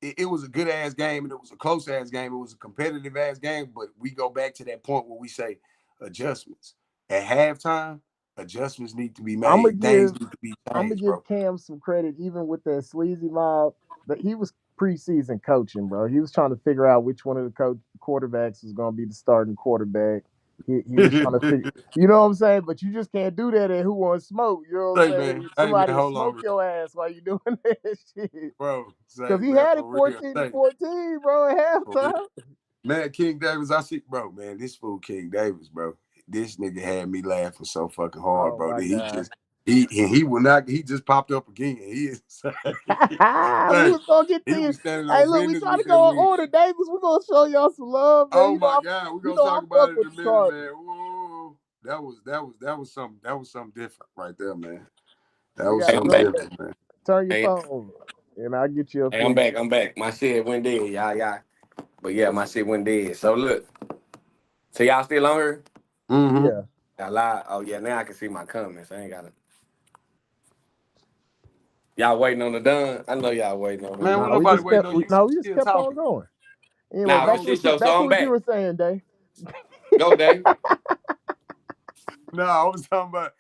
it was a good ass game and it was a close ass game. It was a competitive ass game, but we go back to that point where we say adjustments. At halftime, adjustments need to be made. Things need to be I'm gonna changed, give bro. Cam some credit, even with that sleazy mob. But he was preseason coaching, bro. He was trying to figure out which one of the quarterbacks was gonna be the starting quarterback. He was trying to figure, you know what I'm saying? But you just can't do that at Who Wants Smoke. You know what I'm saying? Hey man, Somebody will hold on, smoke your ass while you doing that shit. bro. Because he Man, had it for real. 14-14, bro, at halftime. Man, King Davis, I see, bro, man, this fool King Davis, bro. This nigga had me laughing so fucking hard, Oh bro. my That god. he will not, he just popped up again. He is We hey, was gonna get he to you. was standing Hey, on look, we business trying to with go that on win. order, Davis. We're gonna show y'all some love, man. Oh my God, we're gonna I talk about fuck it with in a the minute, Cardinals. man. Whoa. That was something different right there, man. That We was gotta Hey, I'm something back. different, man. turn your Hey, phone over, and I'll get you a hey, I'm feed. back. I'm back. My shit went dead, y'all. But yeah, my shit went dead. So look, so y'all still on here? Mm-hmm. Yeah. Y'all live? Oh yeah, now I can see my comments. I ain't gotta. Y'all waiting on the done? I know y'all waiting on the Man, done. when No, we nobody just waiting kept on you, we just still kept on talking. going. Anyway, Nah, Go for back on. to shit what you show. back So to I'm what you back. were saying, Dave. Go, Dave. No, I was talking about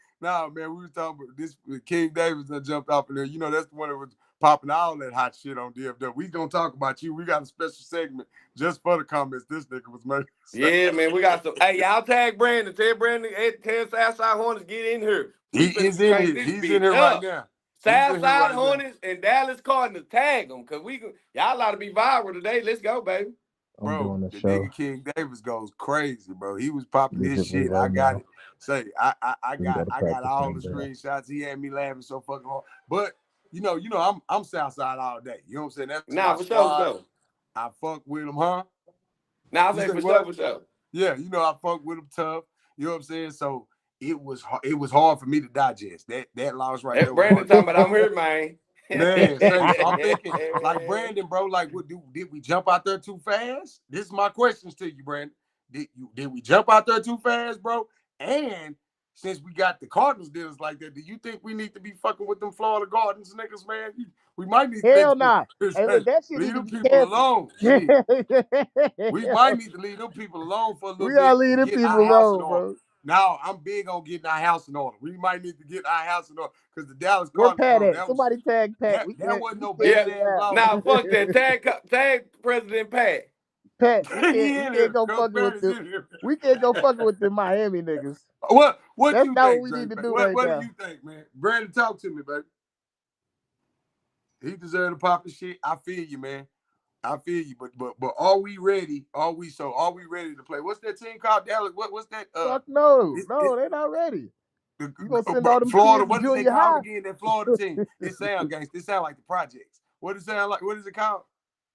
man. We was talking about this. King Davis that jumped off in there. You know, that's the one that was popping all that hot shit on DFW. We gonna talk about you. We got a special segment just for the comments this nigga was making. Yeah, man, we got some. Hey, y'all tag Brandon. Tell Brandon. Tell Southside Hornets get in here. He We finna is in crank here. this He's in bitch here right up. now. He's in here Southside right now. Hornets and Dallas Cardinals tag them, cause y'all ought to be viral today. Let's go, baby. I'm Bro, doing the the show. nigga King Davis goes crazy, bro. He was popping his Digitally shit. I right got now. it. Say, I We go got to I got practice all room the there. screenshots. He had me laughing so fucking hard. But I'm Southside all day. You know what I'm saying? That's Nah, my for sure, for squad. sure. I fuck with him, huh? Nah, I You say say for what? sure, for sure. Yeah, I fuck with him tough. You know what I'm saying? So it was hard for me to digest. That loss right there That was Brandon hard. talking about I'm here, man. Man, say so. I'm thinking like Brandon, bro. Like, did we jump out there too fast? This is my questions to you, Brandon. Did we jump out there too fast, bro? And since we got the Cardinals deals like that, do you think we need to be fucking with them Florida Gardens niggas, man? We might need Hell to nah. Hey, look, that shit leave need to them be people canceled. alone. Shit. We might need to leave them people alone for a little We gotta bit leave and them get people our house in alone, order. bro. Now I'm big on getting our house in order. We might need to get our house in order because the Dallas Where Cardinals, Pat bro, at? Somebody tag Pat. that wasn't no can't Yeah. bad get ass down. loss. Nah, fuck that. Tag President Pat. Pat, He we in can't here. go Coach fucking with Barry's them. in here. We can't go fucking with the Miami niggas. What That's you not what think, we Drake? need to do What right do now. you think, man? Brandon, talk to me, baby. He deserved to pop his shit. I feel you, man. I feel you, but are we ready? Are we ready to play? What's that team called? Dallas? What's that? Fuck no. It, No, they're not ready. You gonna send bro, all them Florida. kids to What is they junior called high? again? That Florida team. It sound gangster. It sound like the projects. What is it sound like? What is it called?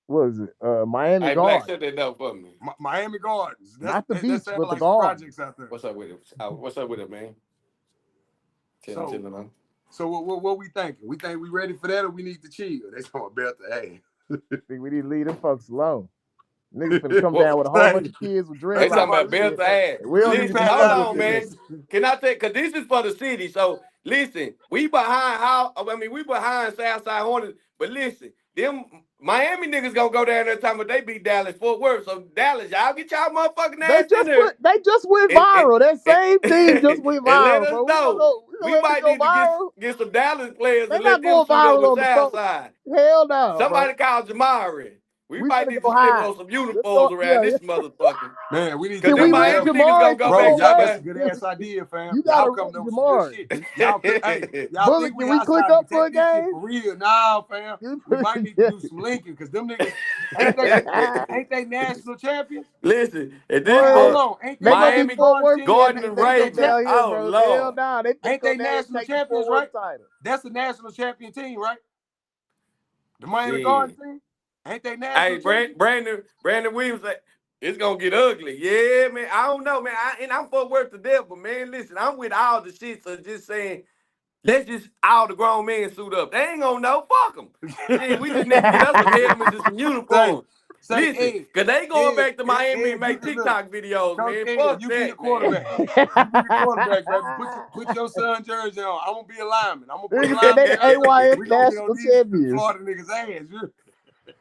What is it? Miami Hey, Black, Guard. shut that door for me. Miami Gardens. Not the That beach, sounds but the like some Garden. projects out there. What's up with it? What's up with it, man? Chilling. So what we thinking? We think we ready for that, or we need to chill? They talking about the hey. Think we need to leave them folks alone. Niggas finna come What? down with a whole bunch of kids with They dreadlocks. talking about and shit. Belt ass. We don't need Listen, to hold hear on, man. this. Can I take? Cause this is for the city. So listen, we behind we behind Southside Hornets. But listen, them Miami niggas gonna go down there time, but they beat Dallas Fort Worth. So Dallas, y'all get y'all motherfucking ass in there. They just went And, viral. That and, same team just went and let viral, us bro. know. We We gonna let them might go need to viral. get some Dallas players They and let not them going suit up viral with on the phone. Southside. Hell no, Somebody bro. call Jamari. We We might finna need go to slip high. on some Let's uniforms go. around Yeah. this motherfucker. Man, we need Cause Can to them we do rent Miami that. niggas gonna Jamari go for Bro, back Fort out that's Worth? a there. good ass idea, fam. You Y'all gotta coming rent up with some good Jamari. shit. Y'all Bullet, think can we we click outside, up but for take a this shit game? for real. Nah, fam. We might need to do some linking because them niggas ain't they national champions? Listen, at this Hey, hold What? point, on. Ain't They they gonna be Miami Miami, Fort Gardens Worth team? then. Gordon Ain't and They come Raging. down here, Oh bro. Hell Lord. nah. They finna Ain't come they down here and national take the Fort champions, Worth right? title. That's the national champion team, right? The Miami Shit. Gardens team? Ain't they national Hey, champions? Brandon Williams, it's gonna get ugly. Yeah, man. I don't know, man. I'm for work to death, but man, listen, I'm with all the shit. So just saying, let's just all the grown men suit up. They ain't gonna know. Fuck them. Shit, we just need to get us some helmets and some uniforms. Say, Listen, Ed, cause they going back to Miami and you make can look. TikTok videos, Coach man. Ed, Fuck you be the that, man. quarterback. You be the quarterback, baby. Put your son jersey on. I'm gonna be a lineman. I'm gonna put a Nigga said they lineman the jersey on. AYF We gonna get on national these champions. Florida niggas' ass.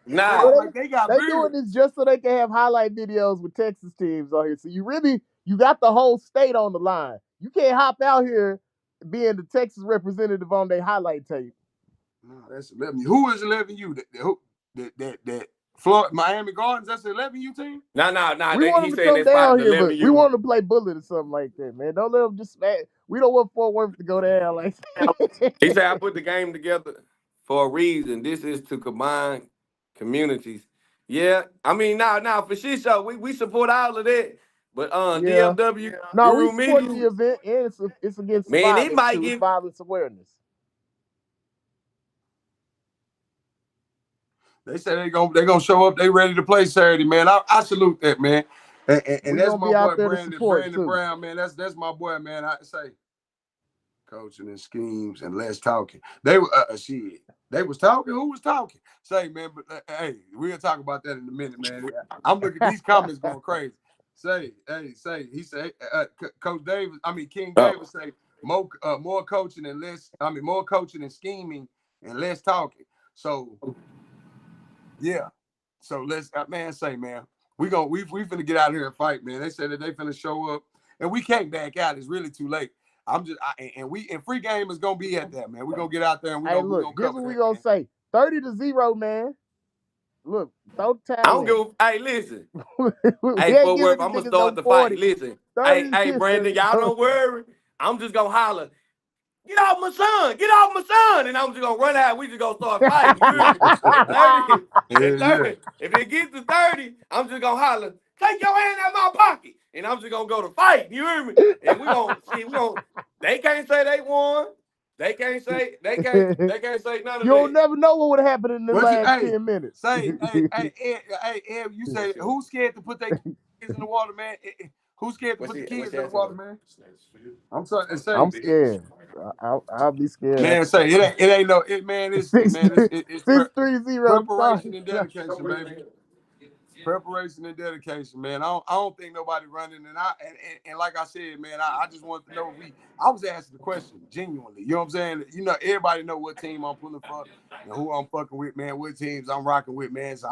They Nah. act Well, like they got they doing beards. this just so they can have highlight videos with Texas teams on here. So you got the whole state on the line. You can't hop out here being the Texas representative on their highlight tape. No, that's 11U. Who is 11U? That Florida Miami Gardens. That's the 11U team. Nah. We want He's them to saying come they spotted down the here, but we 11U. want them to play bullet or something like that, man. Don't let them just smack. We don't want Fort Worth to go down like that. He said, I put the game together for a reason. This is to combine communities. Yeah, I mean, now for sure, we support all of that. But Yeah. DFW, No, we Guru support the Media, event, and it's against man, it violence might too. It's get. violence awareness. They say they gonna show up. They ready to play Saturday, man. I salute that, man. And We're that's gonna my be out boy there to Brandon support too. Brown, man. That's my boy, man. I say coaching and schemes and less talking. They were shit. They was talking. Who was talking? Say, man, but hey, we'll talk about that in a minute, man. I'm looking at these comments going crazy. Say. He said, Coach Davis. I mean, King Davis say more coaching and less. I mean, more coaching and scheming and less talking. So, yeah. So let's, man, we finna get out here and fight, man. They said that they finna show up, and we can't back out. It's really too late. And free game is gonna be at that, man. We're gonna get out there and Hey, we look, gonna here's cover what we that, gonna man. say: 30-0, man. Look, throw the I don't towel give. in. Hey, listen. We Hey, ain't Fort Worth, giving I'm these gonna niggas no start the fight. 40. Listen. 30 Hey, Brandon, y'all don't worry. I'm just gonna holler. Get off my son! Get off my son! And I'm just gonna run out. We just gonna start fighting. You hear me? At 30, at 30, if it gets to 30, I'm just gonna holler. Take your hand out my pocket, and I'm just gonna go to fight. You hear me? And we gonna see. They can't say they won. They can't say. They can't say none of You'll that. never know what would have happened in the last 10 minutes. Ed, you say who's scared to put their kids in the water, man? Who's scared to put the kids in the water, man? I'm trying to say. I'm scared. I'll be scared. Man, say it ain't no it, man. It's 6-3-0 start. preparation and dedication, baby. Preparation and dedication, man. I don't think nobody running, and like I said, man, I just wanted to know I was asking the question genuinely. You know what I'm saying? You know, everybody know what team I'm pulling for and who I'm fucking with, man. What teams I'm rocking with, man. So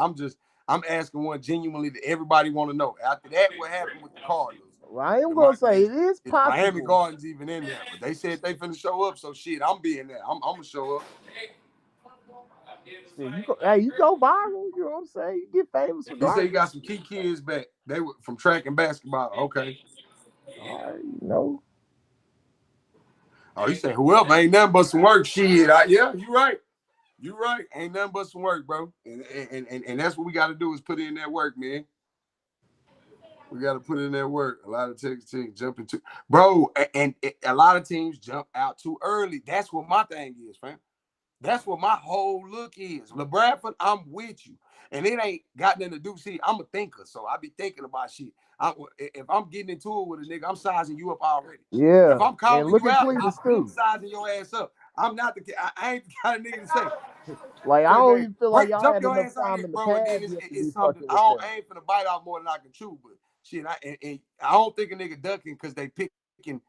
I'm asking one genuinely that everybody want to know. After that, what happened with the Cardinals? Well, I am gonna say it is Is Miami possible. Gardens even in there? But they said they finna show up, so shit, I'm being there. I'm gonna show up. You go viral. You know what I'm saying? You get famous He regardless. said he got some key kids back. They were from track and basketball. Okay. All right, you know. Oh, he said whoever ain't nothing but some work. Shit. Yeah, you right. You right. Ain't nothing but some work, bro. And that's what we got to do is put in that work, man. We got to put in that work. A lot of Texas teams jumping too, bro, and a lot of teams jump out too early. That's what my thing is, fam. That's what my whole look is. LeBradford, I'm with you. And it ain't got nothing to do. See, I'm a thinker, so I be thinking about shit. If I'm getting into it with a nigga, I'm sizing you up already. Yeah, If I'm and calling look you at out, I'm Cletus been too. sizing your ass up. I'm not I ain't the kind of nigga to say, Like I say, don't man, even feel like y'all jump had your enough ass out time here, in the bro. And then past yet to be it's something fucking I with don't them. I ain't finna bite off more than I can chew, but shit, I don't think a nigga ducking because they picking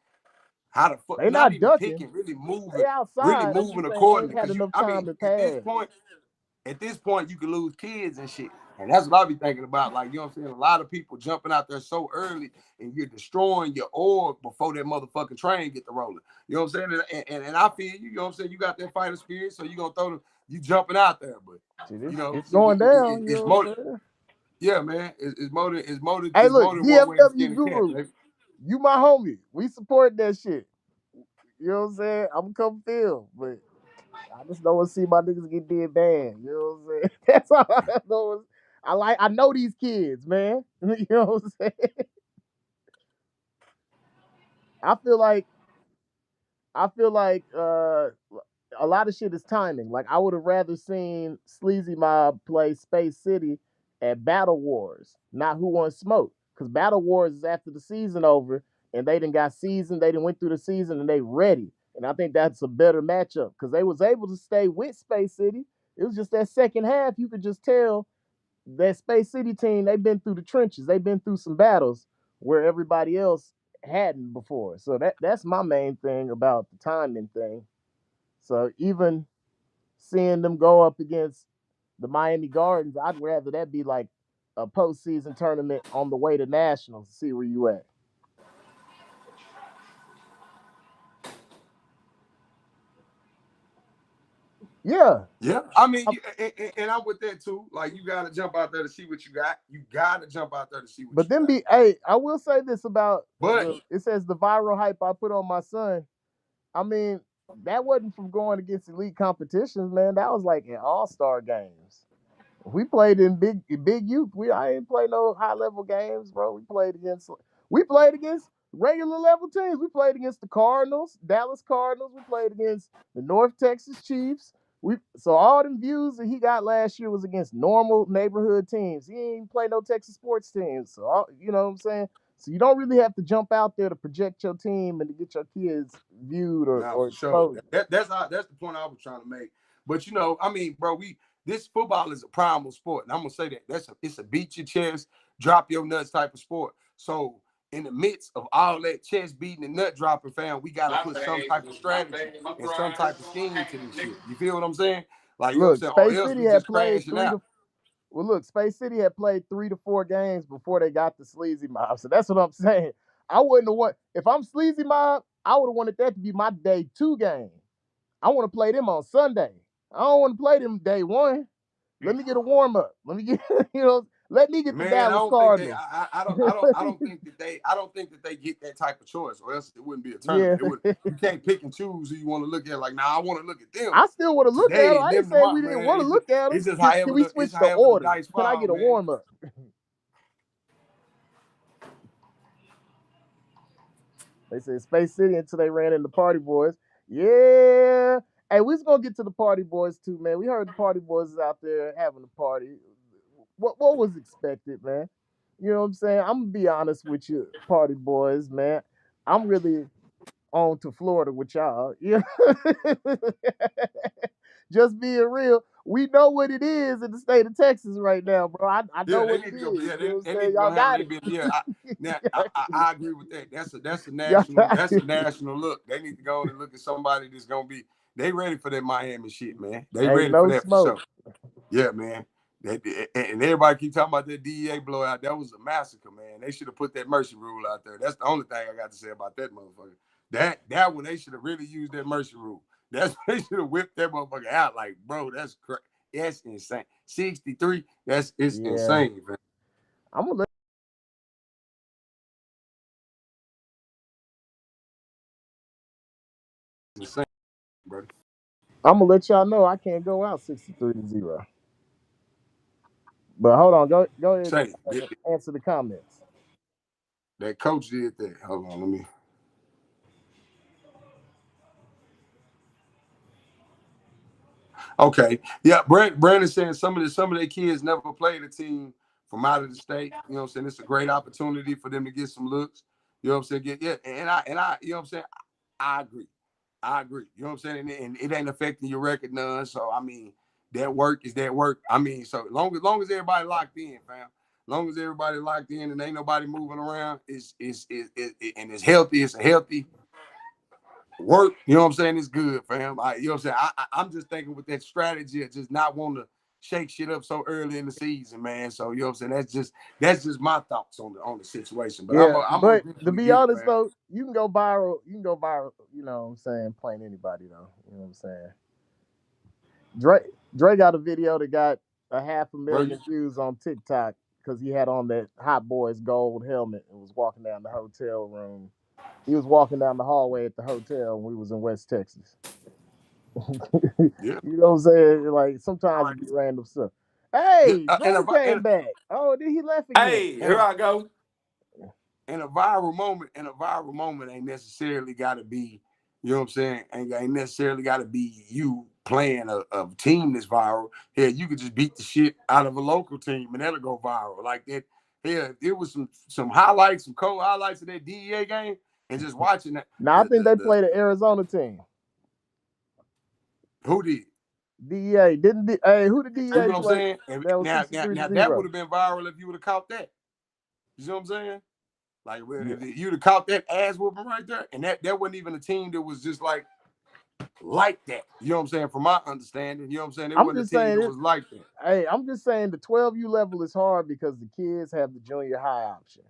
how the fuck, They not not even ducking. picking, really They outside. They just ain't accordingly. had Because enough I mean, time to pass. at this point, you can lose kids and shit. And that's what I be thinking about. Like, you know what I'm saying? A lot of people jumping out there so early and you're destroying your org before that motherfucking train get to rolling. You know what I'm saying? And I feel you know what I'm saying? You got that fighter spirit, so you're going to throw them, you jumping out there. But, See, you know, it's going down. You it's know what I'm motive. saying? Yeah, man. It's Hey, look, one way to DFW skin a cat, Guru, baby. you my homie. We support that shit. You know what I'm saying? I'm gonna come feel, but I just don't want to see my niggas get dead bad. You know what I'm saying? That's all I know. I know these kids, man. You know what I'm saying? I feel like a lot of shit is timing. Like I would have rather seen Sleazy Mob play Space City at Battle Wars, not Who Wants Smoke. Because Battle Wars is after the season over and they done got seasoned, they done went through the season and they ready. And I think that's a better matchup because they was able to stay with Space City. It was just that second half, you could just tell that Space City team, they've been through the trenches. They've been through some battles where everybody else hadn't before. So that's my main thing about the timing thing. So even seeing them go up against the Miami Gardens, I'd rather that be like a postseason tournament on the way to nationals to see where you at. Yeah, Yeah, I mean, and I'm with that too. Like, you gotta jump out there to see what you got. You gotta jump out there to see what but you then got. hey, I will say this about But it says the viral hype I put on my son. I mean, that wasn't from going against elite competitions, man. That was like in all-star games. We played in big youth. I ain't play no high level games, bro. We played against regular level teams. We played against the Cardinals, Dallas Cardinals. We played against the North Texas Chiefs. So all them views that he got last year was against normal neighborhood teams. He ain't play no Texas sports teams. So you know what I'm saying? So you don't really have to jump out there to project your team and to get your kids viewed now or for sure, exposed. that's the point I was trying to make. But you know, I mean, bro, this football is a primal sport, and I'm gonna say that it's a beat your chest, drop your nuts type of sport. So in the midst of all that chest beating and nut dropping, fam, we gotta put some type of strategy and some type of scheme to this shit. You feel what I'm saying? Like, you know what I'm Look, saying? Or Space else City we had just played crashing out. Well, look, Space City had played 3 to 4 games before they got the Sleazy Mob. So that's what I'm saying. I wouldn't have won. If I'm Sleazy Mob, I would have wanted that to be my day 2 game. I want to play them on Sunday. I don't want to play them day 1. Let me get a warm up. Let me get, let me get the Man, I Dallas don't think they. Cardinals. I don't think that they get that type of choice, or else it wouldn't be a Yeah. tournament. You can't pick and choose who you want to look at. Like, now I want to look at them I still want to look at today them. and I didn't them say tomorrow. we didn't Man, want to look at them. it's just Can we switch the the order? dice Can I fall, get a man. warm up? They said Space City until they ran into Party Boys. Yeah. Hey, we was gonna get to the Party Boys too, man. We heard the Party Boys is out there having a party. What was expected, man? You know what I'm saying? I'm gonna be honest with you, Party Boys, man. I'm really on to Florida with y'all. Yeah. Just being real. We know what it is in the state of Texas right now, bro. I know Yeah, they what it need to go. is. Yeah, You know what they I'm need saying? to go Y'all handle got their it. business. Yeah, now I agree with that. Y'all got That's a it. national look. They need to go and look at somebody that's gonna be. They ready for that Miami shit, man. They Ain't ready for no that for smoke. sure. Yeah, man. And everybody keep talking about that DEA blowout. That was a massacre, man. They should have put that mercy rule out there. That's the only thing I got to say about that motherfucker. That one, they should have really used that mercy rule. They should have whipped that motherfucker out. Like, bro, that's crazy. That's insane. 63. It's Yeah. insane, man. I'm gonna It's insane, bro. let y'all know I can't go out 63-0. But hold on, go ahead and Say that, answer the comments. that coach did that. Hold on, let me. Okay. Yeah, Brandon's saying some of their kids never played a team from out of the state. You know what I'm saying? It's a great opportunity for them to get some looks. You know what I'm saying? And I, you know what I'm saying? I agree. I agree. You know what I'm saying? And it ain't affecting your record none. So I mean, that work is that work. I mean, so long as everybody locked in, fam. Long as everybody locked in and ain't nobody moving around, and it's healthy. It's a healthy work. You know what I'm saying? It's good, fam. You know what I'm saying? I'm just thinking with that strategy of just not wanting to shake shit up so early in the season, man. So you know what I'm saying? That's just my thoughts on the situation. But Yeah, I'm gonna but to definitely be get it, honest fam. though, you can go viral. You can go viral. You know what I'm saying? Playing anybody though. You know what I'm saying? Dre got a video that got a half a Bro, million views on TikTok because he had on that Hot Boys gold helmet and was walking down the hotel room. He was walking down the hallway at the hotel when we was in West Texas. yeah. You know what I'm saying? Like sometimes it be random stuff. Yeah, Hey, Dre and a came back. Oh, then he left again. Hey, and here a I go. and a viral moment ain't necessarily got to be, you know what I'm saying? Ain't necessarily got to be you playing a team that's viral. Yeah, you could just beat the shit out of a local team and that'll go viral like that. Yeah, it was some highlights, some cold highlights of that DEA game, and just watching that. Now I think they played the Arizona team. Who did? DEA didn't. Hey, who did See DEA what I'm play? saying? And That was now, 63 to that would 0. have been viral if you would have caught that. You see what I'm saying? Like Yeah. if you'd have caught that ass whooping right there, and that wasn't even a team that was just like that. You know what I'm saying? From my understanding, you know what I'm saying? It I'm wasn't a just team saying that it. was like that. Hey, I'm just saying the 12U level is hard because the kids have the junior high option.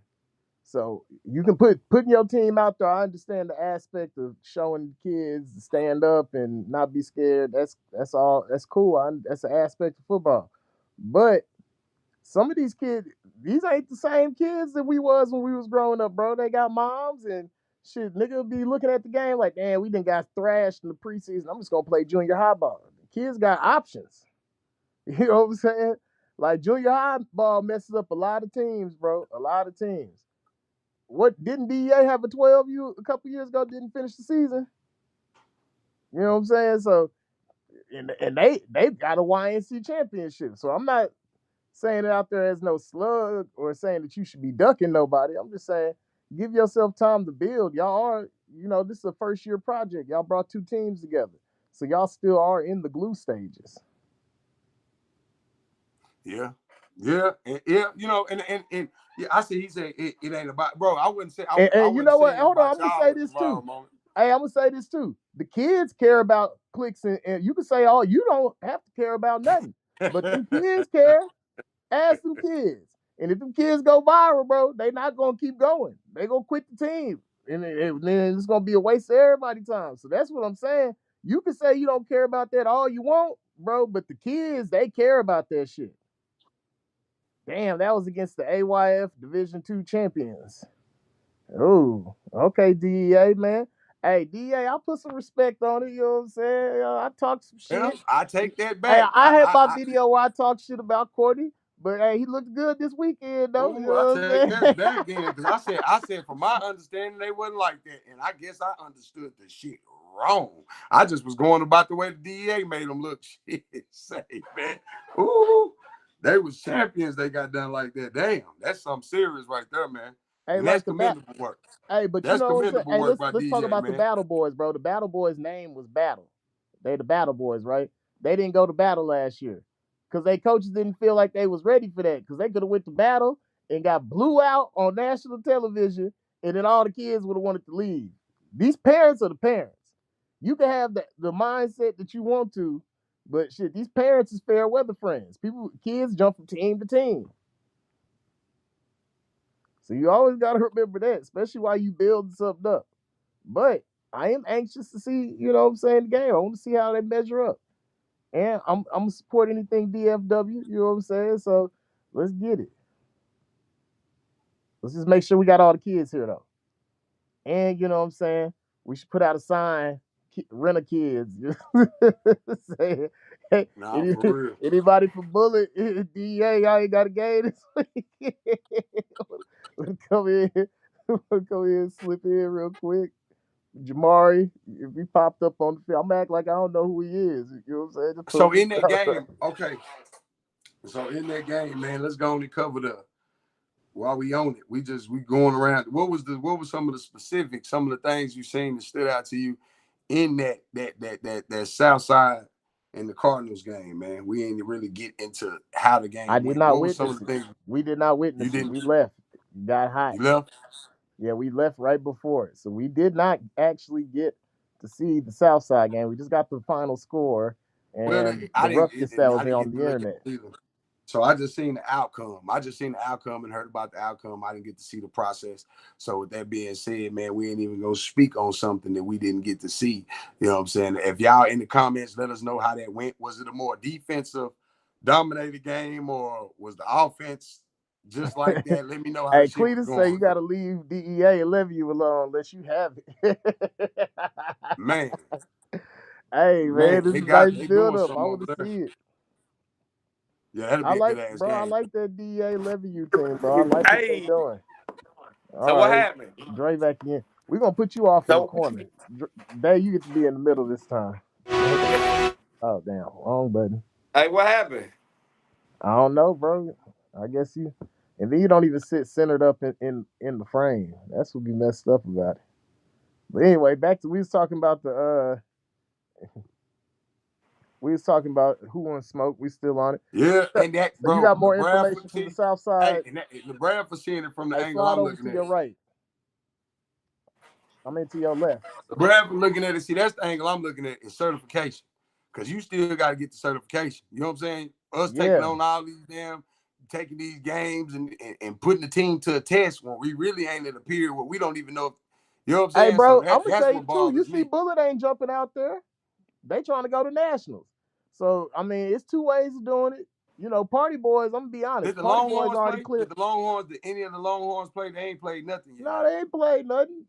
So you can putting your team out there. I understand the aspect of showing kids to stand up and not be scared. That's all. That's cool. That's an aspect of football. But some of these kids, these ain't the same kids that we was when we was growing up, bro. They got moms and shit. Nigga be looking at the game like, damn, we done got thrashed in the preseason. I'm just gonna play junior high ball. The kids got options. You know what I'm saying? Like junior high ball messes up a lot of teams, bro. A lot of teams. What didn't DEA have a 12U a couple years ago? Didn't finish the season. You know what I'm saying? So and they got a YNC championship. So I'm not saying it out there as no slug or saying that you should be ducking nobody. I'm just saying give yourself time to build. Y'all are, this is a first year project. Y'all brought two teams together. So y'all still are in the glue stages. Yeah. Yeah, and, yeah, and yeah, I see. He said it ain't about, bro. I wouldn't say I And you wouldn't know say what? it Hold on, about I'm gonna y'all say with the this too. viral moment. Hey, I'm gonna say this too. The kids care about clicks, and you can say, "Oh, you don't have to care about nothing," but them kids care. Ask them kids, and if them kids go viral, bro, they not gonna keep going. They gonna quit the team, and then it's gonna be a waste of everybody's time. So that's what I'm saying. You can say you don't care about that all you want, bro, but the kids they care about that shit. Damn, that was against the AYF Division II champions. Oh, okay, DEA, man. Hey, DEA, I put some respect on it, you know what I'm saying? I talk some Yeah, shit. I take that Hey, back. I had my video where I talk shit about Courtney, but hey, he looked good this weekend, though. You Oh, I know what take I'm that saying? back then because I said from my understanding they wasn't like that, and I guess I understood the shit wrong. I just was going about the way the DEA made them look. Shit, say man, ooh, they was champions. They got done like that. Damn, that's something serious right there, man. Hey, And that's like commendable work. hey, but you That's know what I'm saying? commendable Hey, work let's by let's talk DEA, about the man. Battle Boys, bro. The Battle Boys' name was Battle. They the Battle Boys, right? They didn't go to battle last year because they coaches didn't feel like they was ready for that because they could have went to battle and got blew out on national television, and then all the kids would have wanted to leave. These parents are the parents. You can have the mindset that you want to, but shit, these parents is fair weather friends. Kids jump from team to team. So you always got to remember that, especially while you build something up. But I am anxious to see, you know what I'm saying, the game. I want to see how they measure up. And I'm gonna support anything DFW, you know what I'm saying? So let's get it. Let's just make sure we got all the kids here though. And you know what I'm saying? We should put out a sign, rent a kids. Saying, hey, Nah, for real. anybody from Bullet, DEA, y'all ain't got a game this week. Come in, come in and slip in real quick. Jamari, if he popped up on the field, I'm act like I don't know who he is. You know what I'm saying? Just put So him in that game, okay. So in that game, man, let's go on and cover the while we own it. We going around. What was some of the specifics, some of the things you seen that stood out to you in that South Side and the Cardinals game, man? We ain't really get into how the I game did went. not What was some of witness the it. things We did not you witness it. didn't We left. Got hot. you left? Yeah, we left right before it. So we did not actually get to see the South Side game. We just got the final score Well, and the ruckus that was I there didn't on get the to look at internet. it either. So I just seen the outcome. I just seen the outcome and heard about the outcome. I didn't get to see the process. So with that being said, man, we ain't even gonna speak on something that we didn't get to see. You know what I'm saying? If y'all in the comments, let us know how that went. Was it a more defensive dominated game, or was the offense just like that? Let me know how the Hey, shit was Cletus say you going. got to leave DEA and Levy alone unless you have it. Man, Hey, man, man, this is a nice they build doing up. I something want over to there. see it. Yeah, that'll I be a like, good ass bro. I game. like that DEA Levy team, bro. I like what they Hey, doing. All so what right, happened? Dre back in. We're gonna put you off in the So, corner. Dave, you get to be in the middle this time. Oh damn, wrong button. hey, what happened? I don't know, bro. I guess you, and then you don't even sit centered up in the frame. That's what be messed up about it. But anyway, back to we was talking about who won smoke. We still on it. Yeah, So and that, you bro, got more Bradford information from the team. South Hey, Side. and that, the Bradford seeing it from the Hey, angle slide I'm over to looking at. your right. I'm into your left. Bradford looking at it. See, that's the angle I'm looking at is certification, because you still got to get the certification. You know what I'm saying? Us taking Yeah. on all these taking these games and putting the team to a test when we really ain't at a period where we don't even know. You know what I'm Hey, saying? So bro, I'm gonna that's tell you what too. You bothers see, me. Bullet ain't jumping out there. They trying to go to nationals. So I mean, it's two ways of doing it. You know, Party Boys. I'm gonna be honest. Did the Party Boys Longhorns already play? cleared. Did any of the Longhorns play? They ain't played nothing yet, No, have they ain't played nothing.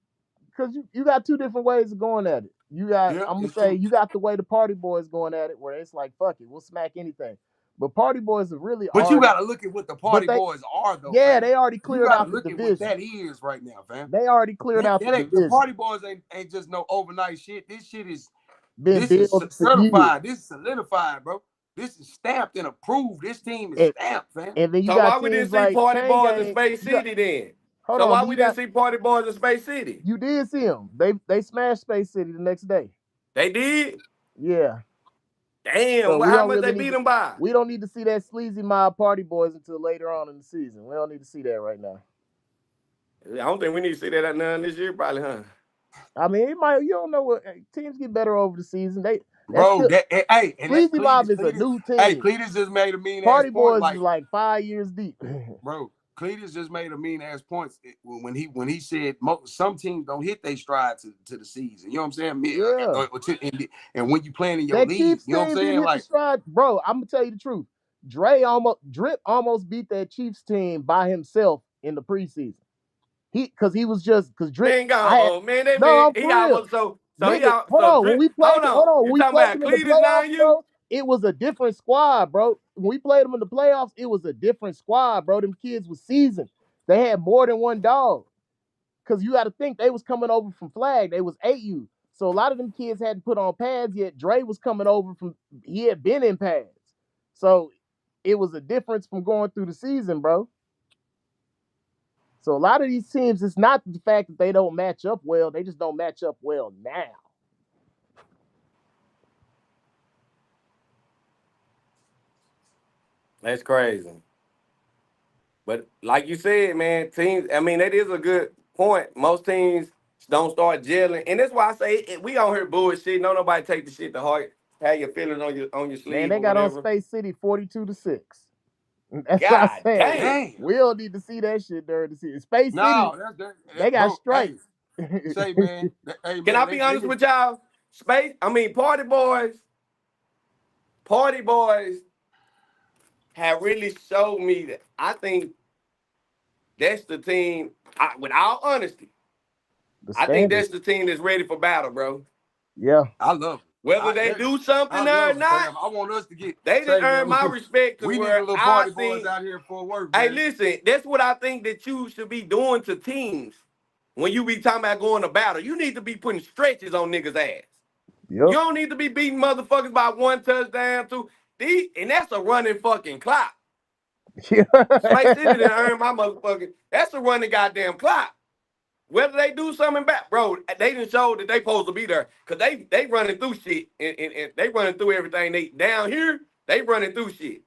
Cause you got two different ways of going at it. You got, they? Yeah, I'm gonna it's say, true. you got the way the Party Boys going at it, where it's like, fuck it, we'll smack anything. But Party Boys have really But you already, got to look at what the but Party Boys are, though, yeah, fam. they already You cleared got to out the look at what division. that is right now, fam. They already cleared out the That ain't the division. Party Boys ain't just no overnight shit. Been This is building for years, certified. This is solidified, bro. This is stamped and approved. This team is and stamped, fam. and then you So why got we didn't teams see like Party Chain Boys in Gang. Space You got, City then? hold So on, why but we you didn't got, see Party Boys in Space City? you did see them. They smashed Space City the next day. They did. Yeah. Damn. So Well, we how don't much really they need beat to. them by? We don't need to see that sleazy mob Party Boys until later on in the season. We don't need to see that right now. I don't think we need to see that at none this year, probably, huh? I mean, it might. You don't know what teams get better over the season. That's Bro, still hey, and that's sleazy mob Cletus. is a Cletus, new hey, team. Cletus just made a mean ass Party point. Boys is Like, like 5 years deep. bro, Cletus just made a mean ass point when he said some teams don't hit their stride to the season. You know what I'm saying? Yeah, And when you playing in your that league, Chiefs you know what I'm team didn't saying? hit the Like, stride, bro. I'm gonna tell you the truth. Drip almost beat that Chiefs team by himself in the preseason. He was just because Drip. Man, gone I had on. Man, that no. man, I'm he for real. almost so he Nigga, out hold so on. When drip. we played, Hold hold on. on. When You we talking played about them in the Cletus now playoffs, you? bro, it was a different squad, bro. When we played them in the playoffs, it was a different squad, bro. Them kids was seasoned. They had more than one dog. Cause you got to think they was coming over from flag. They was 8U. So a lot of them kids hadn't put on pads yet. Dre was coming over from he had been in pads. So it was a difference from going through the season, bro. So a lot of these teams, it's not the fact that they don't match up well, they just don't match up well now. That's crazy. But like you said, man, teams. I mean, that is a good point. Most teams don't start gelling, and that's why I say we on here bullshit. Don't nobody take the shit to heart. Have your feelings on your Man, sleeve they or got on whatever. Space City 42-6. That's what I'm God saying. damn. damn. We don't need to see that shit during the season. Space City, No, they got bro. Hey, stripes. say man, hey Can I man, be honest with y'all? Party boys have really showed me that I think that's the team. With all honesty, The I think standard. that's the team that's ready for battle, bro. Yeah. I love it. Whether they do I something or love it, not, fam. I want us to get they just say earned man, my respect to we need a where little I party boys think, out here for work, hey, baby. listen, that's what I think that you should be doing to teams. when you be talking about going to battle, you need to be putting stretches on niggas' ass. Yep. You don't need to be beating motherfuckers by 1 touchdown, 2. And that's a running fucking clock. Space City didn't earn my motherfucking. That's a running goddamn clock. Whether they do something back, bro, they didn't show that they supposed to be there. Cause they running through shit and they running through everything. They down here, they running through shit.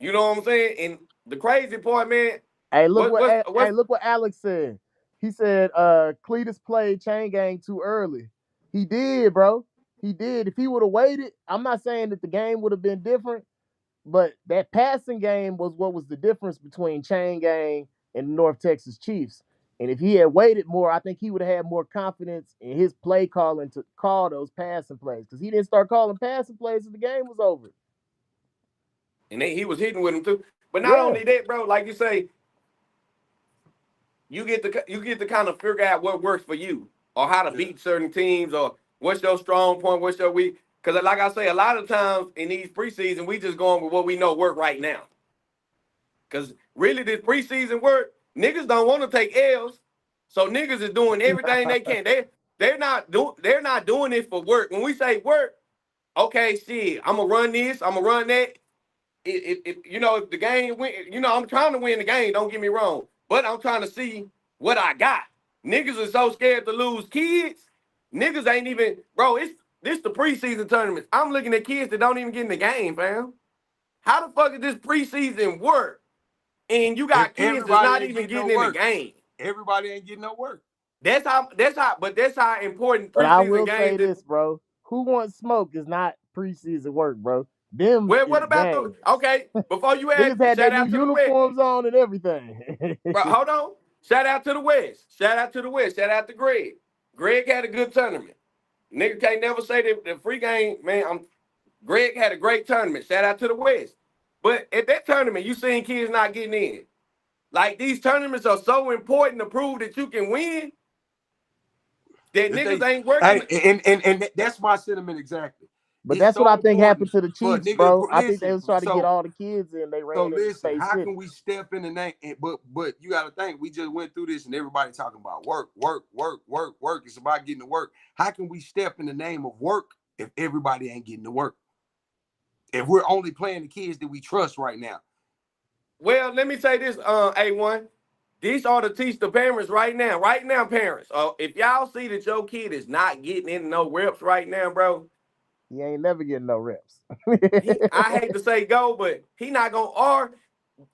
You know what I'm saying? And the crazy part, man. Hey, look What? look what Alex said. He said Cletus played Chain Gang too early. He did, bro. He did. If he would have waited, I'm not saying that the game would have been different, but that passing game was what was the difference between Chain Gang and the North Texas Chiefs. And if he had waited more, I think he would have had more confidence in his play calling to call those passing plays. Because he didn't start calling passing plays until the game was over. And he was hitting with them too. But not only that, bro, like you say, you get to kind of figure out what works for you or how to beat certain teams or what's your strong point, what's your weak. Because like I say, a lot of times in these preseason, we just going with what we know work right now. Because really this preseason work, niggas don't want to take L's. So niggas is doing everything they can. They're not doing it for work. When we say work, okay, shit, I'm gonna run this, I'm gonna run that. If the game win, I'm trying to win the game, don't get me wrong. But I'm trying to see what I got. Niggas are so scared to lose kids. Niggas ain't even, bro, this the preseason tournament. I'm looking at kids that don't even get in the game, fam. How the fuck is this preseason work? And you got kids that's not even getting in the game. Everybody ain't getting no work. That's how important preseason games. But I will say this, bro. Who wants smoke is not preseason work, bro. Them. Well, what about okay? Before you ask, had shout their out to uniforms the West. on and everything. Bro, hold on. Shout out to the West. Shout out to the West. Shout out to Greg. Greg had a good tournament. Nigga can't never say that the free game, man. Greg had a great tournament. Shout out to the West. But at that tournament, you seen kids not getting in. Like, these tournaments are so important to prove that you can win that niggas ain't working. And that's my sentiment exactly. But that's what I think happened to the Chiefs, bro. I think they was trying to get all the kids in. They ran. So listen, how can we step in the name? But you got to think, we just went through this and everybody talking about work. It's about getting to work. How can we step in the name of work if everybody ain't getting to work? If we're only playing the kids that we trust right now. Well, let me say this, A1. These are to teach the parents right now. Right now, parents. If y'all see that your kid is not getting in no reps right now, bro. He ain't never getting no reps. I hate to say go, but he not gonna. Or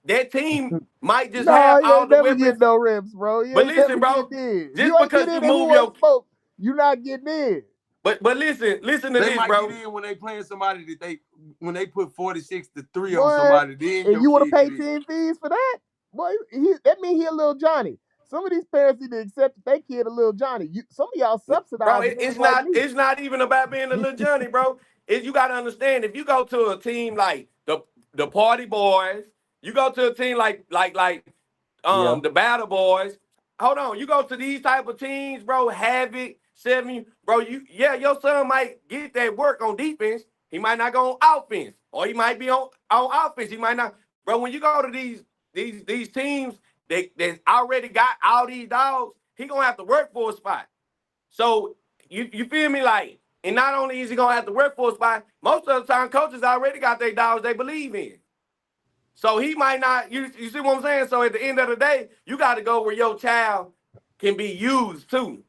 that team might just have all the weapons. Get no reps, bro. But listen, bro. Just because you move your smoke, you're not getting in. But listen to this, bro. They might get in when they playing somebody that when they put 46-3 on somebody. Then and you want to pay team fees for that? Boy, that means he a little Johnny. Some of these parents need to accept that they kid a little Johnny. Some of y'all subsidize. Bro, it's not even about being a little Johnny, bro. You got to understand, if you go to a team like the Party Boys, you go to a team like the Battle Boys. Hold on, you go to these type of teams, bro. Havoc, 7, bro. Your son might get that work on defense. He might not go on offense, or he might be on offense. He might not, bro. When you go to these teams that already got all these dogs, he gonna have to work for a spot. So you feel me? Like, and not only is he gonna have to work for a spot, most of the time coaches already got their dogs they believe in. So he might not. You see what I'm saying? So at the end of the day, you got to go where your child can be used too.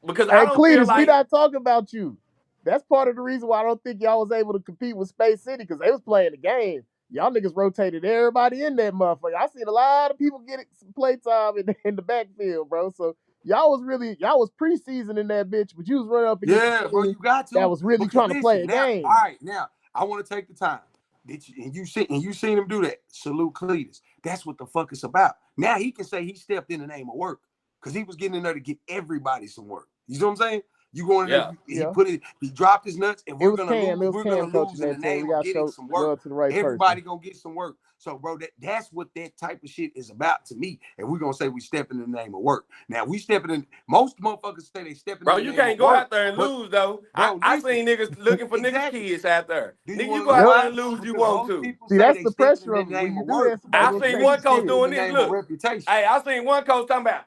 Because I don't feel like we not talking about you. That's part of the reason why I don't think y'all was able to compete with Space City, because they was playing the game. Y'all niggas rotated everybody in that motherfucker. I seen a lot of people getting some play time in the backfield, bro. So y'all was preseason in that bitch, but you was running up against bro, you got to. That was really trying to play a game. All right, now I want to take the time. You seen him do that. Salute Cletus. That's what the fuck it's about. Now he can say he stepped in the name of work, because he was getting in there to get everybody some work. You know what I'm saying? You going in there, he dropped his nuts, and we're gonna lose in the name of getting some work. Everybody gonna get some work. So, bro, that's what that type of shit is about to me. And we're gonna say we step in the name of work. Now we stepping in. Most motherfuckers say they stepping in the name of work. Bro, you can't go out there and lose though. Bro, I seen niggas looking for niggas kids out there. Nigga, you go out there and lose, you want to. See, that's the pressure of I seen one coach doing this. Look, hey, I seen one coach talking about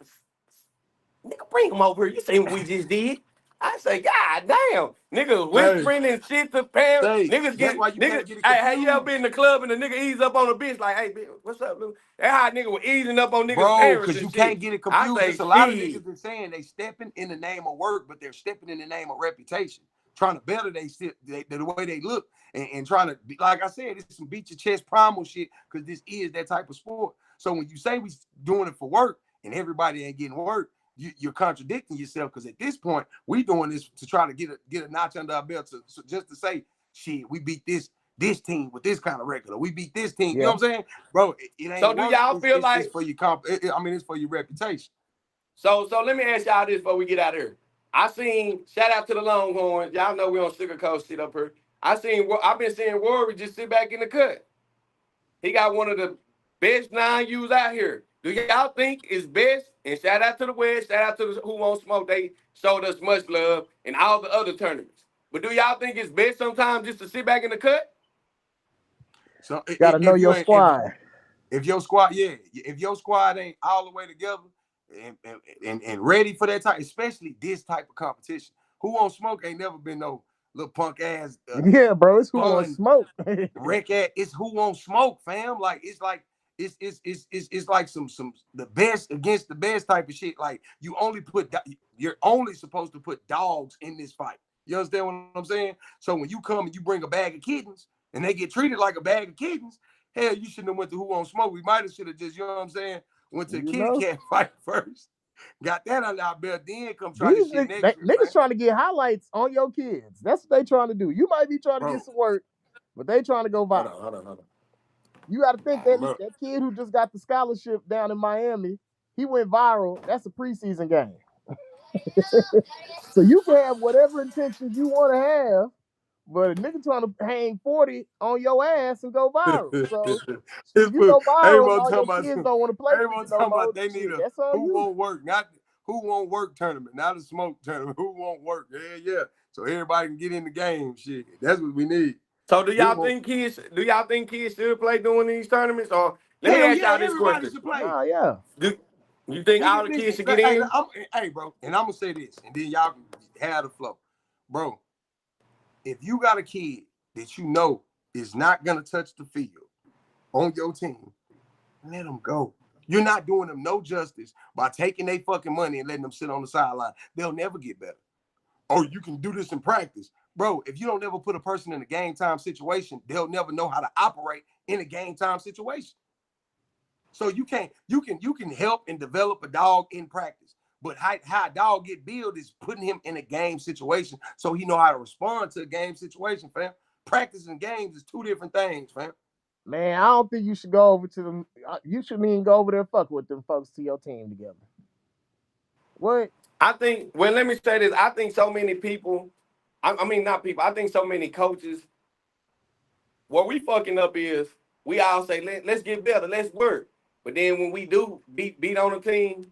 Nigga, bring him over here. You seen what we just did? I say, God damn, niggas whispering and shit to parents. Say, Niggas that's why you niggas. can't get it Hey, have you ever confused. been in the club and the nigga ease up on the bitch like, hey, bitch, what's up, Lou? That's how nigga was easing up on niggas' Bro, parents because and you shit. can't get it I confused. say, There's a lot of shit. niggas that saying they stepping in the name of work, but they're stepping in the name of reputation, trying to better the way they look, and trying to be, like I said, it's some beat your chest primal shit, because this is that type of sport. So when you say we doing it for work and everybody ain't getting work, you're contradicting yourself, because at this point we doing this to try to get a notch under our belt, just to say, shit, we beat this team with this kind of record, or we beat this team. You know what I'm saying, bro? It ain't So do work. y'all feel It's like? for your it's for your reputation. So let me ask y'all this before we get out of here. I seen, shout out to the Longhorns. Y'all know we on sugarcoat shit up here. I've been seeing Rory just sit back in the cut. He got one of the best 9Us out here. Do y'all think it's best? And shout out to the West, shout out to the Who Won't Smoke. They showed us much love in all the other tournaments. But do y'all think it's best sometimes just to sit back in the cut? So Gotta know your squad. If your squad, if your squad ain't all the way together and ready for that type, especially this type of competition, Who Won't Smoke ain't never been no little punk ass. Yeah, bro, it's Who Won't Smoke. Wreck at it's Who Won't Smoke, fam. Like it's like some the best against the best type of shit. Like you're only supposed to put dogs in this fight. You understand what I'm saying? So when you come and you bring a bag of kittens and they get treated like a bag of kittens, hell, you shouldn't have went to Who Won't Smoke. We might have should have just, you know what I'm saying, went to kitty cat fight first. Got that under our belt, then come try this shit next year. Niggas trying to get highlights on your kids. That's what they trying to do. You might be trying to get some work, but they trying to go viral. Hold on. You got to think that kid who just got the scholarship down in Miami, he went viral. That's a preseason game. So you can have whatever intentions you want to have, but a nigga trying to hang 40 on your ass and go viral. So if you go viral and all your kids don't want to play for you no more, they need a that's on Who you. Won't Work, not Who Won't Work tournament, not a smoke tournament. Who Won't Work? Yeah. So everybody can get in the game. Shit, that's what we need. So do y'all think kids should play during these tournaments? Or let me ask y'all this question. Should play. Oh yeah. Do you think all the kids should get in? Hey, bro, and I'm gonna say this, and then y'all can have the flow, bro. If you got a kid that you know is not gonna touch the field on your team, let them go. You're not doing them no justice by taking their fucking money and letting them sit on the sideline. They'll never get better. Or you can do this in practice. Bro, if you don't ever put a person in a game time situation, they'll never know how to operate in a game time situation. So you can help and develop a dog in practice. But how a dog get built is putting him in a game situation so he know how to respond to a game situation, fam. Practice and games is two different things, fam. Man, I don't think you should go over to them. You shouldn't even go over there and fuck with them folks to your team together. What? I think, well, let me say this. I think so many people, I mean, not people, I think so many coaches, what we fucking up is we all say, let's get better, let's work. But then when we do beat on the team,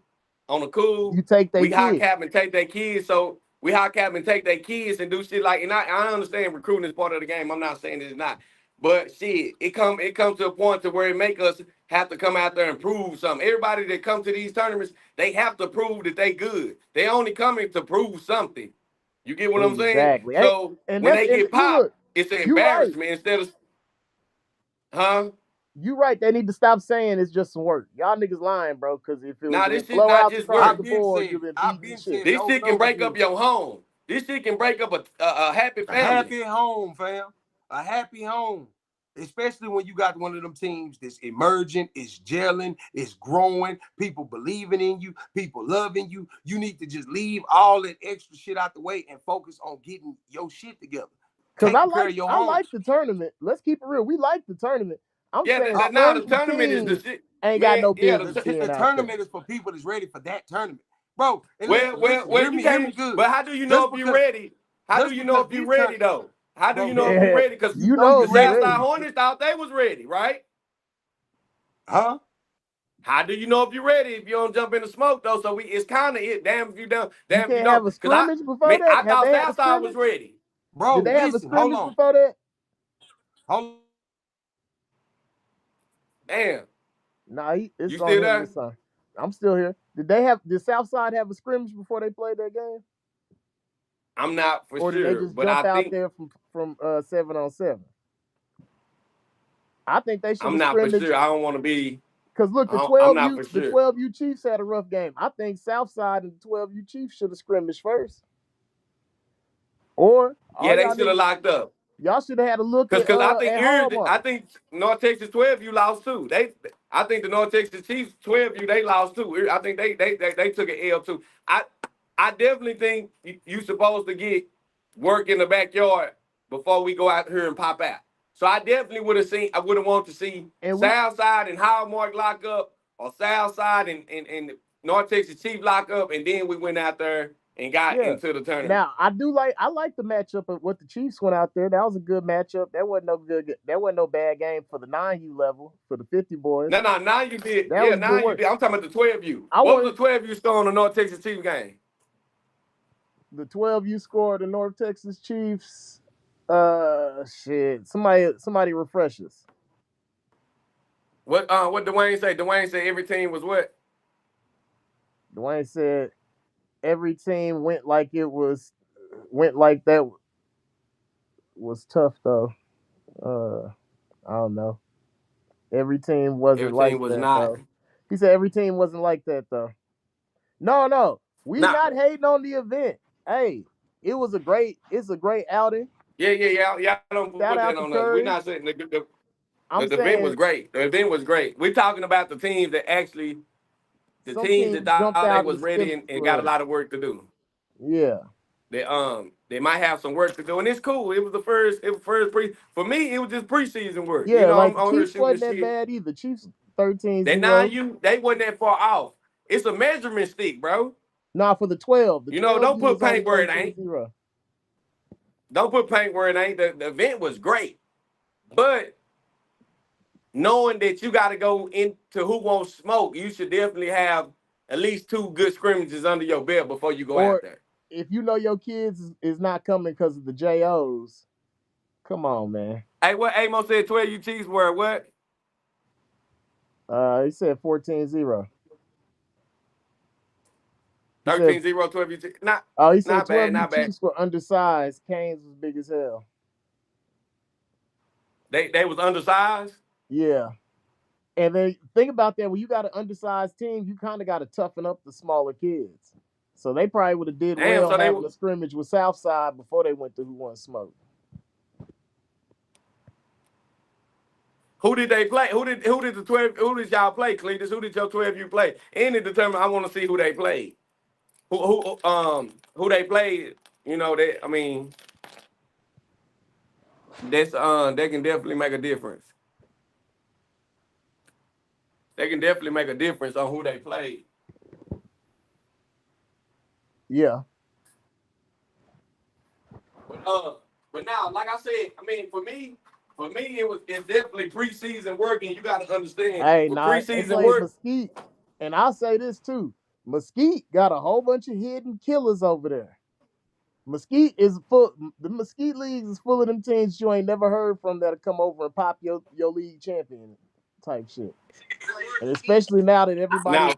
on the cool, you take we high cap and take their kids. So we high cap and take their kids and do shit like, and I understand recruiting is part of the game. I'm not saying it's not. But shit, it comes to a point to where it make us have to come out there and prove something. Everybody that come to these tournaments, they have to prove that they good. They only coming to prove something. You get what I'm saying? Exactly. So when they get popped, it's an embarrassment instead of, huh? You right. They need to stop saying it's just some work. Y'all niggas lying, bro. Because if it was this shit not just across work. the board, you've been beating shit. This shit can break up your home. This shit can break up a happy family. A happy home, fam. A happy home. Especially when you got one of them teams that's emerging, is gelling, is growing, people believing in you, people loving you. You need to just leave all that extra shit out the way and focus on getting your shit together. Because I like the tournament. Let's keep it real. We like the tournament. I'm saying now the tournament is the shit. Ain't got no business. The tournament is for people that's ready for that tournament, bro. And well, you can't. But how do you know if you're ready? How do you know if you're ready though? How do you know if you're ready? Because you know the Southside Hornets thought they was ready, right? Huh? How do you know if you're ready if you don't jump in the smoke though? So it's kind of it. Damn if you don't. Damn if you don't. Have a scrimmage before that. I thought Southside was ready. Bro, did they have a scrimmage before that? Hold on. Damn. Nah, it's you on still him there? this time. I'm still here. Did Southside have a scrimmage before they played that game? I'm not for Or did they sure, just but jump I out think there from 7-on-7? I think they should I'm have not for scrimmaged. sure. I don't want to be. Because look, the I'm 12 not U for the sure. 12 U Chiefs had a rough game. I think Southside and the 12 U Chiefs should have scrimmaged first. Or Yeah, all they y'all should have niggas, locked up. y'all should have had a look Cause I think at I Hallmark. think North Texas 12 you lost too. I think the North Texas Chiefs 12 you they lost too. I think they took an L too. I definitely think you supposed to get work in the backyard before we go out here and pop out. So I definitely would have wanted to see And we Southside and Hallmark lock up, or Southside and North Texas Chiefs lock up, and then we went out there and got Yeah. into the tournament. Now I like the matchup of what the Chiefs went out there. That was a good matchup. That wasn't no bad game for the 9U level for the 50 boys. No, now you did. That Yeah, was good now you work. did. I'm talking about the 12U. I What was wanted the 12U score on the North Texas Chiefs game? the 12U score, the North Texas Chiefs. Shit. Somebody refresh us. What Dwayne say? Dwayne said every team was what? Dwayne said every team went like that was tough though. I don't know. Every team wasn't Every like team was that not. though. He said every team wasn't like that though. No. We Nah. not hating on the event. Hey, it's a great outing. Yeah. Y'all don't Shout put out that to on us. We're Curry. not saying I'm the event was saying great. The event was great. We're talking about the teams that actually, the some teams that teams jumped thought they out and was ready skimmed and got a for us. lot of work to do. Yeah. They might have some work to do, and it's cool. It was the first. It was first for me. It was just preseason work. Yeah, like I'm the on here Chiefs shooting the wasn't that shit. bad either. Chiefs 13-0. They wasn't that far off. It's a measurement stick, bro. Nah, for the 12. The 12 Don't U put was only paint where it ain't. 13-0. Don't put paint where it ain't. The event was great, but knowing that you got to go into who won't smoke, you should definitely have at least 2 good scrimmages under your belt before you go out Or there. if you know your kids is not coming because of the JOs, come on, man. Hey, what Amos said? 12U Chiefs were what? He said 14-0. He said 13-0, 12U Chiefs. he said Not bad, 12 U not bad. Chiefs were undersized. Canes was big as hell. They was undersized. Yeah. And then think about that, when you got an undersized team, you kind of got to toughen up the smaller kids. So they probably would have did Damn, well so having a scrimmage with Southside before they went to Who Won Smoke. Who did they play? Who did y'all play, Cletus? Who did your 12U play? And it determined. I want to see who they played. Who they played? That's they can definitely make a difference. They can definitely make a difference on who they played. Yeah. But now, like I said, for me, it's definitely preseason work, and you got to understand Hey, with nah, they preseason played work. Mesquite. And I'll say this too. Mesquite got a whole bunch of hidden killers over there. Mesquite is full. The Mesquite leagues is full of them teams you ain't never heard from that'll come over and pop your league champion type shit. And especially now that everybody. Now,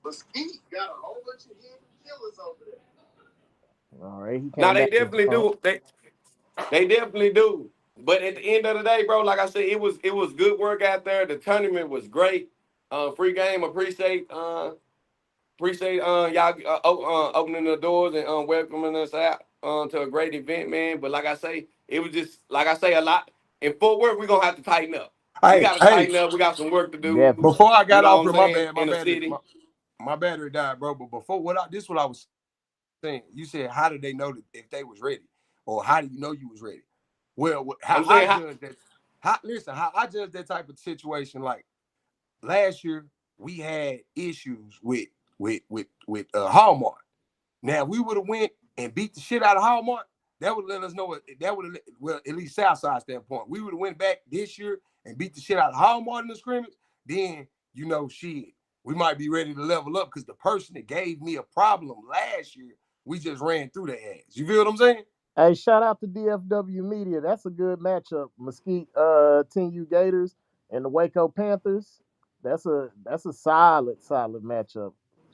Mesquite got a whole bunch of hidden killers over there. All right, he now came they back to the definitely phone. do. They definitely do. But at the end of the day, bro, like I said, it was good work out there. The tournament was great. Free game. Appreciate y'all opening the doors and welcoming us out to a great event, man. But like I say, it was just like I say a lot. In Fort Worth, we're gonna have to tighten up. We Hey, got to hey, tighten up. We got some work to do. Definitely. before I You got know off what I'm here, my saying? bad, In the city. my battery died, bro. But before this what I was saying. You said, how did they know that if they was ready, or how do you know you was ready? Well, how I'm saying, I judge that. How I judge that type of situation. Like last year, we had issues with Hallmark. Now, if we would have went and beat the shit out of Hallmark, that would let us know. That would have, well, at least Southside standpoint, we would have went back this year and beat the shit out of Hallmark in the scrimmage. Then shit, we might be ready to level up because the person that gave me a problem last year, we just ran through their ass. You feel what I'm saying? Hey, shout out to DFW Media. That's a good matchup. Mesquite 10U Gators and the Waco Panthers. That's a solid matchup.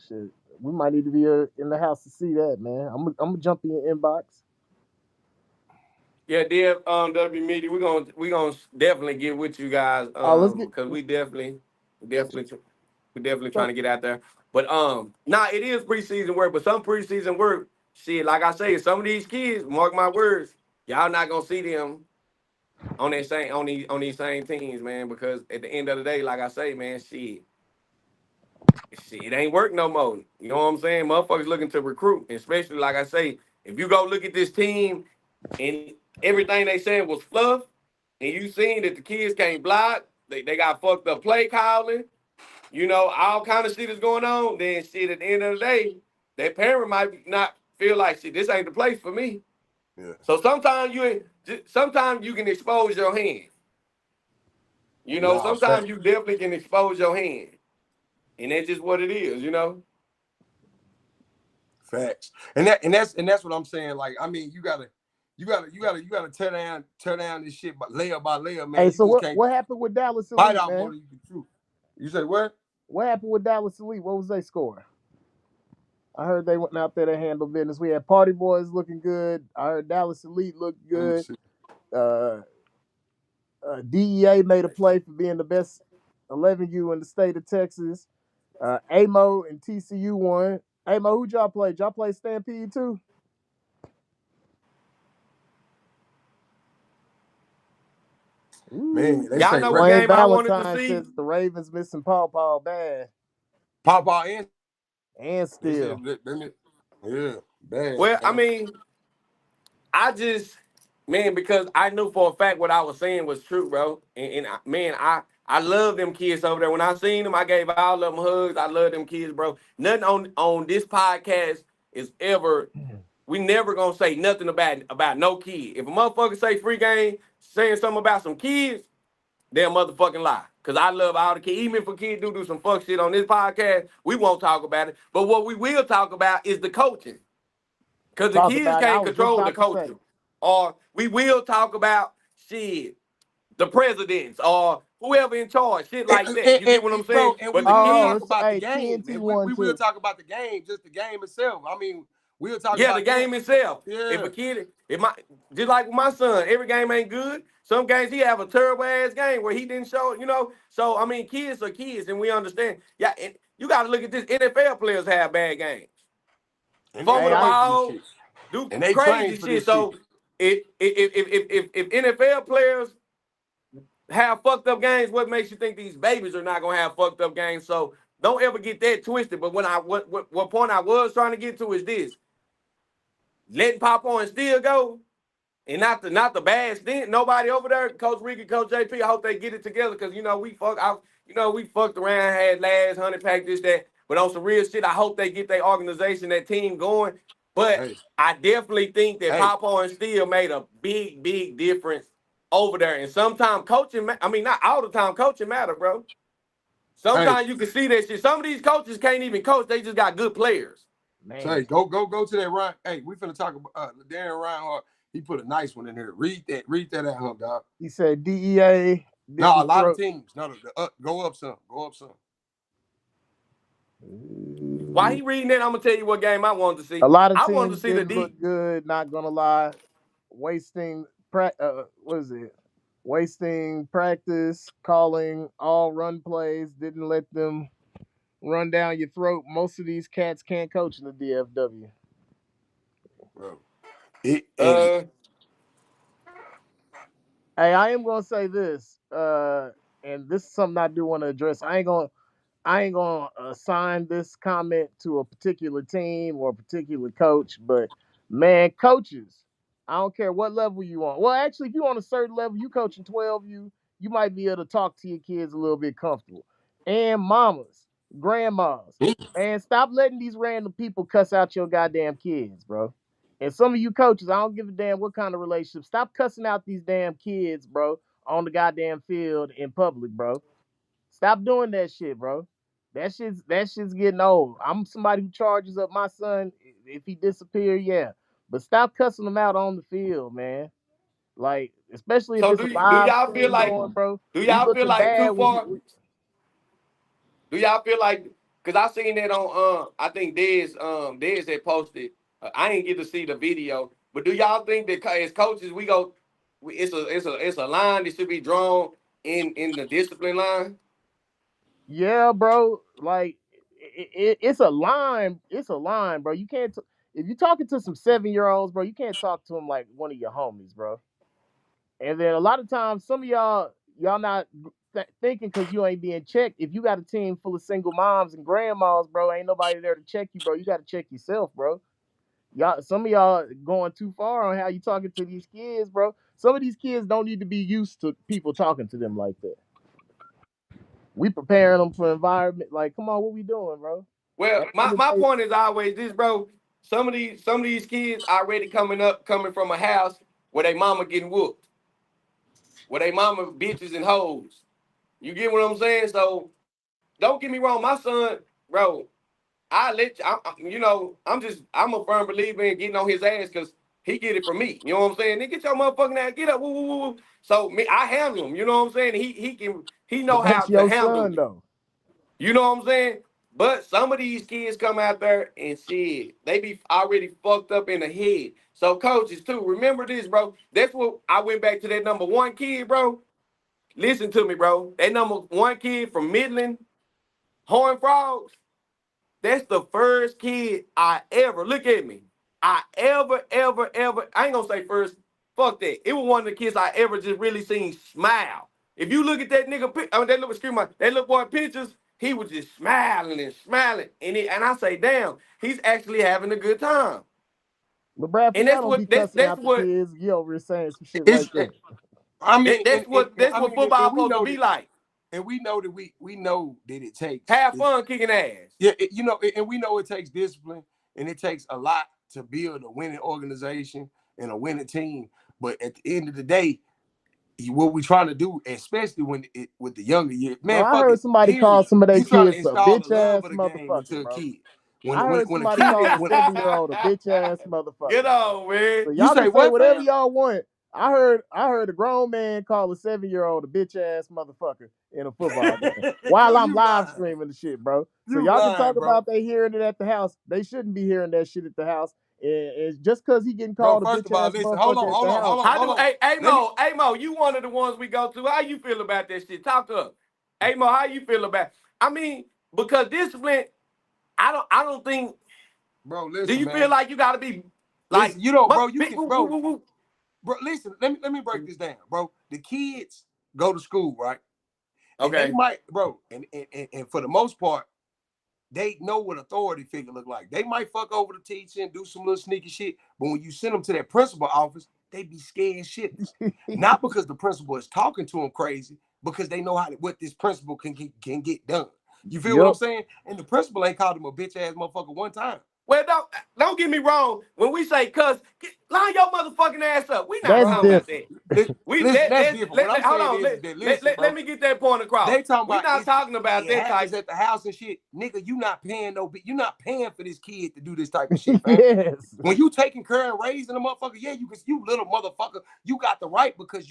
Shit, we might need to be in the house to see that, man. I'm gonna jump in your inbox. Yeah, dear W Media, we gonna definitely get with you guys Oh, let's get because definitely we definitely trying so. to get out there. But nah, it is preseason work, but some preseason work, shit, like I say, some of these kids, mark my words, y'all not gonna see them on that same on these same teams, man, because at the end of the day, like I say, man, shit, it ain't work no more. You know what I'm saying? Motherfuckers looking to recruit, especially like I say, if you go look at this team and everything they saying was fluff, and you seen that the kids can't block, they got fucked up play calling, all kind of shit is going on, then shit at the end of the day, their parent might not feel like shit, this ain't the place for me. Yeah. So sometimes you can expose your hand. Nah, Sometimes you definitely can expose your hand. And that's just what it is. facts. And that's what I'm saying. Like, I mean, you gotta tear down this shit by layer, man. Hey, You so just can't what happened with Dallas bite Elite, out more man? than you can chew. You say what? What happened with Dallas Elite? What was they score? I heard they went out there to handle business. We had Party Boys looking good. I heard Dallas Elite looked Let me good. see. DEA made a play for being the best 11U in the state of Texas. AMO and TCU won. AMO, who'd y'all play? Y'all play Stampede too? Man, they Y'all say know what Wayne game I wanted to Valentine see? says the Ravens missing Paw bad Papa in. and They said, still. yeah, bad. Well, I mean, I just, man, because I knew for a fact what I was saying was true, bro. Man, I love them kids over there. When I seen them, I gave all of them hugs. I love them kids, bro. Nothing on this podcast is ever. We never gonna say nothing about no kid. If a motherfucker say free game, saying something about some kids, they're a motherfucking lie. Cause I love all the kids. Even if a kid do some fuck shit on this podcast, we won't talk about it. But what we will talk about is the coaching. Because the Talk kids about it. I can't was just control the about to say. coaching. Or we will talk about shit, the presidents or whoever in charge, shit like that. You get what I'm saying? Bro, and we But the will Oh, talk kids, it's about the hey game. TNT And one we will too. talk about the game, just the game itself. I mean, we'll talk yeah, the about that. game itself. If Yeah. a kid, just like with my son, every game ain't good. Some games he have a terrible ass game where he didn't show. So I mean, kids are kids, and we understand. Yeah, and you got to look at this. NFL players have bad games, And they fumble Hey, the I train for this ball, shit. do And they train crazy for shit. this shit. So if NFL players have fucked up games, what makes you think these babies are not gonna have fucked up games? So don't ever get that twisted. But what point I was trying to get to is this: letting Pop on still go, and not the bad stint. Nobody over there, Coach Ricky, Coach JP. I hope they get it together because we fucked around, had last 100 pack this that. But on some real shit, I hope they get their organization, that team going. But Hey, I definitely think that hey, Pop on still made a big difference over there. And sometimes coaching, I mean, not all the time coaching matter, bro. hey, Sometimes you can see that shit. Some of these coaches can't even coach; they just got good players. say man. go to that Ryan. Hey, we finna talk about Darren Reinhardt. He put a nice one in here. Read that at him, dog. He said DEA No, a didn't lot of throw. teams. No, go up some. Go up some. While he reading that, I'm gonna tell you what game I wanted to see. A lot of I wanted teams to see the didn't look D. good. Not gonna lie, wasting what is it? Wasting practice, calling all run plays. Didn't let them run down your throat. Most of these cats can't coach in the DFW. Bro. It and Uh, Hey, I am gonna say this, and this is something I do want to address. I ain't gonna assign this comment to a particular team or a particular coach, but man, coaches, I don't care what level you on. Well, actually, if you on a certain level, you coaching 12, you might be able to talk to your kids a little bit comfortable. And mamas, grandmas, and stop letting these random people cuss out your goddamn kids, bro. And some of you coaches, I don't give a damn what kind of relationship. Stop cussing out these damn kids, bro, on the goddamn field in public, bro. Stop doing that shit, bro. That shit's getting old. I'm somebody who charges up my son if he disappear, yeah. But stop cussing him out on the field, man. Like, especially if so it's do a y- do live y'all feel stream like going, bro. do We y'all feel looking like bad too when far? you Do y'all feel like? Cause I seen that on I think Dez had posted. I didn't get to see the video, but do y'all think that as coaches it's a line that should be drawn in the discipline line? Yeah, bro. Like it's a line. It's a line, bro. You can't. If you're talking to some 7-year-olds, bro, you can't talk to them like one of your homies, bro. And then a lot of times, some of y'all not thinking because you ain't being checked. If you got a team full of single moms and grandmas, bro, ain't nobody there to check you, bro. You got to check yourself, bro. Y'all, some of y'all going too far on how you talking to these kids, bro. Some of these kids don't need to be used to people talking to them like that. We preparing them for environment. Like, come on, what we doing, bro? Well, At the end of my the day, point is always this, bro. Some of these kids already coming from a house where they mama getting whooped, where they mama bitches and hoes. You get what I'm saying? So don't get me wrong, my son, bro. I let you, I'm a firm believer in getting on his ass because he get it from me. You know what I'm saying? Nigga, get your motherfucking ass, get up, woo, woo, woo, woo. So me, I handle him. You know what I'm saying? He know but how that's to your handle son, me. though. You know what I'm saying? But some of these kids come out there and shit, they be already fucked up in the head. So coaches too, remember this, bro. That's what I went back to that number one kid, bro. Listen to me, bro. That number one kid from Midland, Horn Frogs. That's the first kid I ever, look at me. I ever, I ain't gonna say first, fuck that. It was one of the kids I ever just really seen smile. If you look at that nigga, that little boy pictures, he was just smiling and smiling. And I say, damn, he's actually having a good time. But Bradford, And y'all don't be cussing that's out the what, kids. You over here saying some shit It's like that. I mean, that's what football and we supposed to know be that, like. and we know that we know that it takes. Have fun kicking ass. Yeah, and we know it takes discipline and it takes a lot to build a winning organization and a winning team. But at the end of the day, what we trying to do, especially with the younger years, Bro, man, I fuck heard it. somebody call Period. some of their You trying to kids a install the bitch love ass of the game motherfucker, into a bro. kid. I heard When a somebody kid, call a when 7-year-old a bitch ass Get motherfucker, bro. on, man. So you y'all say can say what, whatever fam? y'all want. I heard a grown man call a 7-year-old a bitch ass motherfucker in a football game Yo, while I'm you live lying. streaming the shit, bro. So You y'all can talk lying, bro. about they hearing it at the house. They shouldn't be hearing that shit at the house. And just because he getting Bro, called a first bitch of all, ass listen, hold on, motherfucker at hold the on, hold house, on, How hold do on. Let me Amo, you one of the ones we go to. How you feel about that shit? Talk to us. Amo, how you feel about it? I mean, because discipline, I don't think bro, do listen, you feel man. like you gotta be like Listen, you know, bro, but you big can, woo, woo, bro, woo, woo. bro, listen, let me break this down, bro. The kids go to school, right? And they Okay. might, bro, and for the most part, they know what authority figure look like. They might fuck over the teacher and do some little sneaky shit, but when you send them to that principal office, they be scared shitless. Not because the principal is talking to them crazy, because they know what this principal can get done. You feel what I'm yup. saying? And the principal ain't called him a bitch ass motherfucker one time. Well, don't get me wrong. When we say cuss, line your motherfucking ass up. We not That's Bro, talking about different. that. We listen, that's different. What I'm hold saying on. is that listen, Let bro. me get that point across. They talking We about not talking about it that happens type. at the house and shit. Nigga, you not paying for this kid to do this type of shit, fam. Yes. When you taking care and raising a motherfucker, yeah, you little motherfucker, you got the right because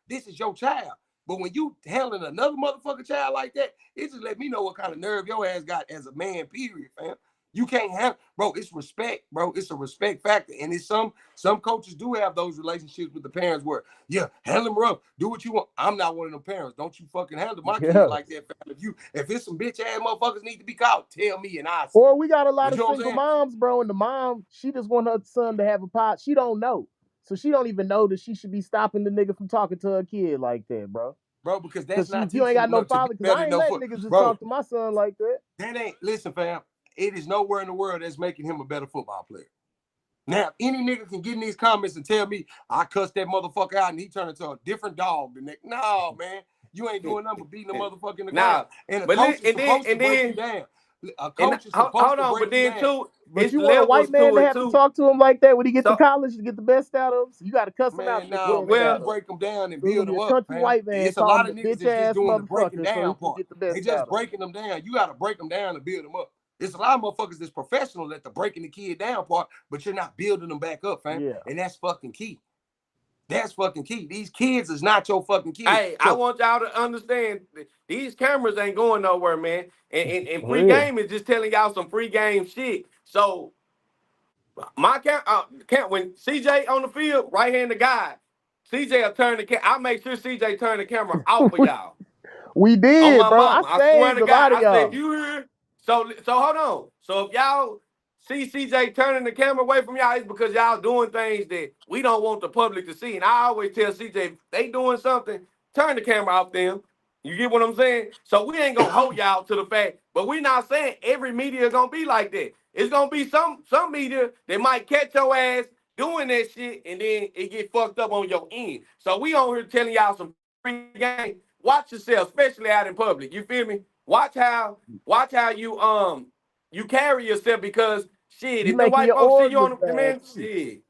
this is your child. But when you handling another motherfucker child like that, it just let me know what kind of nerve your ass got as a man, period, fam. You can't have, bro. It's respect, bro. It's a respect factor, and it's some coaches do have those relationships with the parents where, yeah, handle them rough, do what you want. I'm not one of them parents. Don't you fucking handle my kid Yeah. like that, fam. If it's some bitch ass motherfuckers need to be called, tell me and I see Or it. we got a lot But of you know what I'm single saying, moms, bro, and the mom, she just want her son to have a pot. She don't know. So she don't even know that she should be stopping the nigga from talking to her kid like that, bro. bro? Because that's Cause not if you ain't teaching got them no to be father, cause better I than ain't no letting foot, niggas just bro. talk to my son like that. That ain't listen, fam. It is nowhere in the world that's making him a better football player. Now, any nigga can get in these comments and tell me I cussed that motherfucker out and he turned into a different dog the next. No, man. You ain't doing nothing but beating the motherfucker in the ground. Now, And a but coach is then supposed to break you down. A coach is hold supposed to on, but break you then down. too, But it's you want a white levels man to to it have to too. talk to him like that when he get to So college to get the best out of him? So you got to cuss him out Man, to get no, the man. best You out well, of him. break them down and So it's build gonna be them a up, country fam. white man It's a call him lot a of niggas bitch that's just ass doing the breaking motherfucker so he down can part. get the They best just out of him. breaking them down. You got to break them down and build them up. It's a lot of motherfuckers that's professional at the breaking the kid down part, but you're not building them back up, fam. Yeah. And that's fucking key. That's fucking key. These kids is not your fucking kids. Hey, I want y'all to understand these cameras ain't going nowhere, man. And free Yeah. game is just telling y'all some free game shit. So my when CJ on the field, right-handed guy, CJ will turn the I make sure CJ turn the camera off for y'all. We On did, my bro. I mama, I swear saved to a lot God, of I said, y'all. you hear? So hold on. So if y'all see CJ turning the camera away from y'all, it's because y'all doing things that we don't want the public to see. And I always tell CJ, if they doing something, turn the camera off them. You get what I'm saying? So we ain't gonna hold y'all to the fact, but we not saying every media is gonna be like that. It's gonna be some media that might catch your ass doing that shit, and then it get fucked up on your end. So we on here telling y'all some free game. Watch yourself, especially out in public. You feel me? Watch how you carry yourself, because shit, You if the making white your folks see org you look on the bad man, too. shit,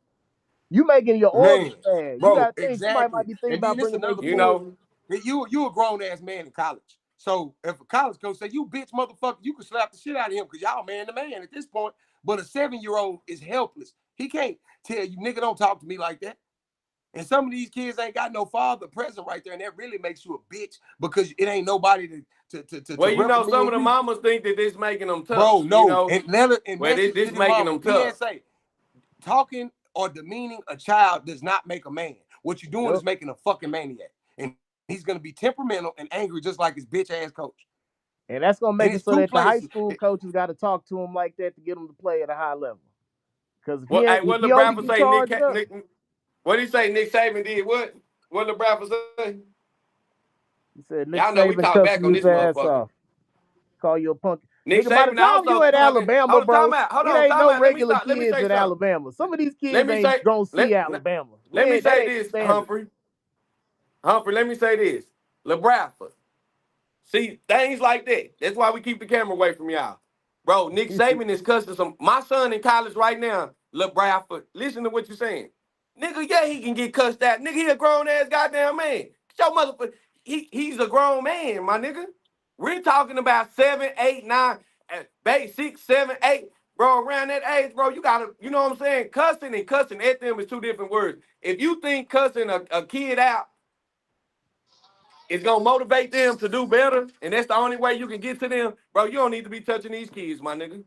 You making your org Man, look bad. You bro, gotta think somebody exactly. might be thinking And then about this bringing their another you kids. point. know. You a grown ass man in college. So if a college coach say you bitch motherfucker, you can slap the shit out of him because y'all man to man at this point. But a 7-year-old is helpless. He can't tell you, nigga, don't talk to me like that. And some of these kids ain't got no father present right there, and that really makes you a bitch because it ain't nobody to Well, you know, some of reprimand the you. mamas think that this making them tough, Bro, you no. know. And let her and Well, message this to the making mama. them tough. PSA. Talking or demeaning a child does not make a man. What you're doing Yep. is making a fucking maniac. And he's gonna be temperamental and angry just like his bitch ass coach. And that's gonna make And it it's so two that the high places. school coaches got to talk to him like that to get him to play at a high level. Because Well, hey, if what he only LeBron get say? charged up, What did he say? Nick Saban did what? What LeBron say? he said Nick Y'all know we Saban talk cussing back on his this ass motherfucker. off, call you a punk. Nick Nigga, by the Saban time also you at talking. Alabama, Hold on, time bro, out. Hold it on, ain't time no out. Let me regular stop. Let me kids say in something. Alabama. Some of these Let kids me ain't say. gonna see Let Alabama. Let me That say ain't the this, standard. Humphrey. Humphrey, let me say this. LeBradford. See, things like that. That's why we keep the camera away from y'all. Bro, Nick Saban is cussing some. My son in college right now, LeBradford. Listen to what you're saying. Nigga, yeah, he can get cussed out. Nigga, he a grown ass goddamn man. Get your motherfucker. He's a grown man, my nigga. We're talking about 7, 8, 9, 6, 7, 8. Bro, around that age, bro, you gotta, you know what I'm saying? Cussing and cussing at them is two different words. If you think cussing a kid out it's gonna motivate them to do better, and that's the only way you can get to them, bro. You don't need to be touching these kids, my nigga.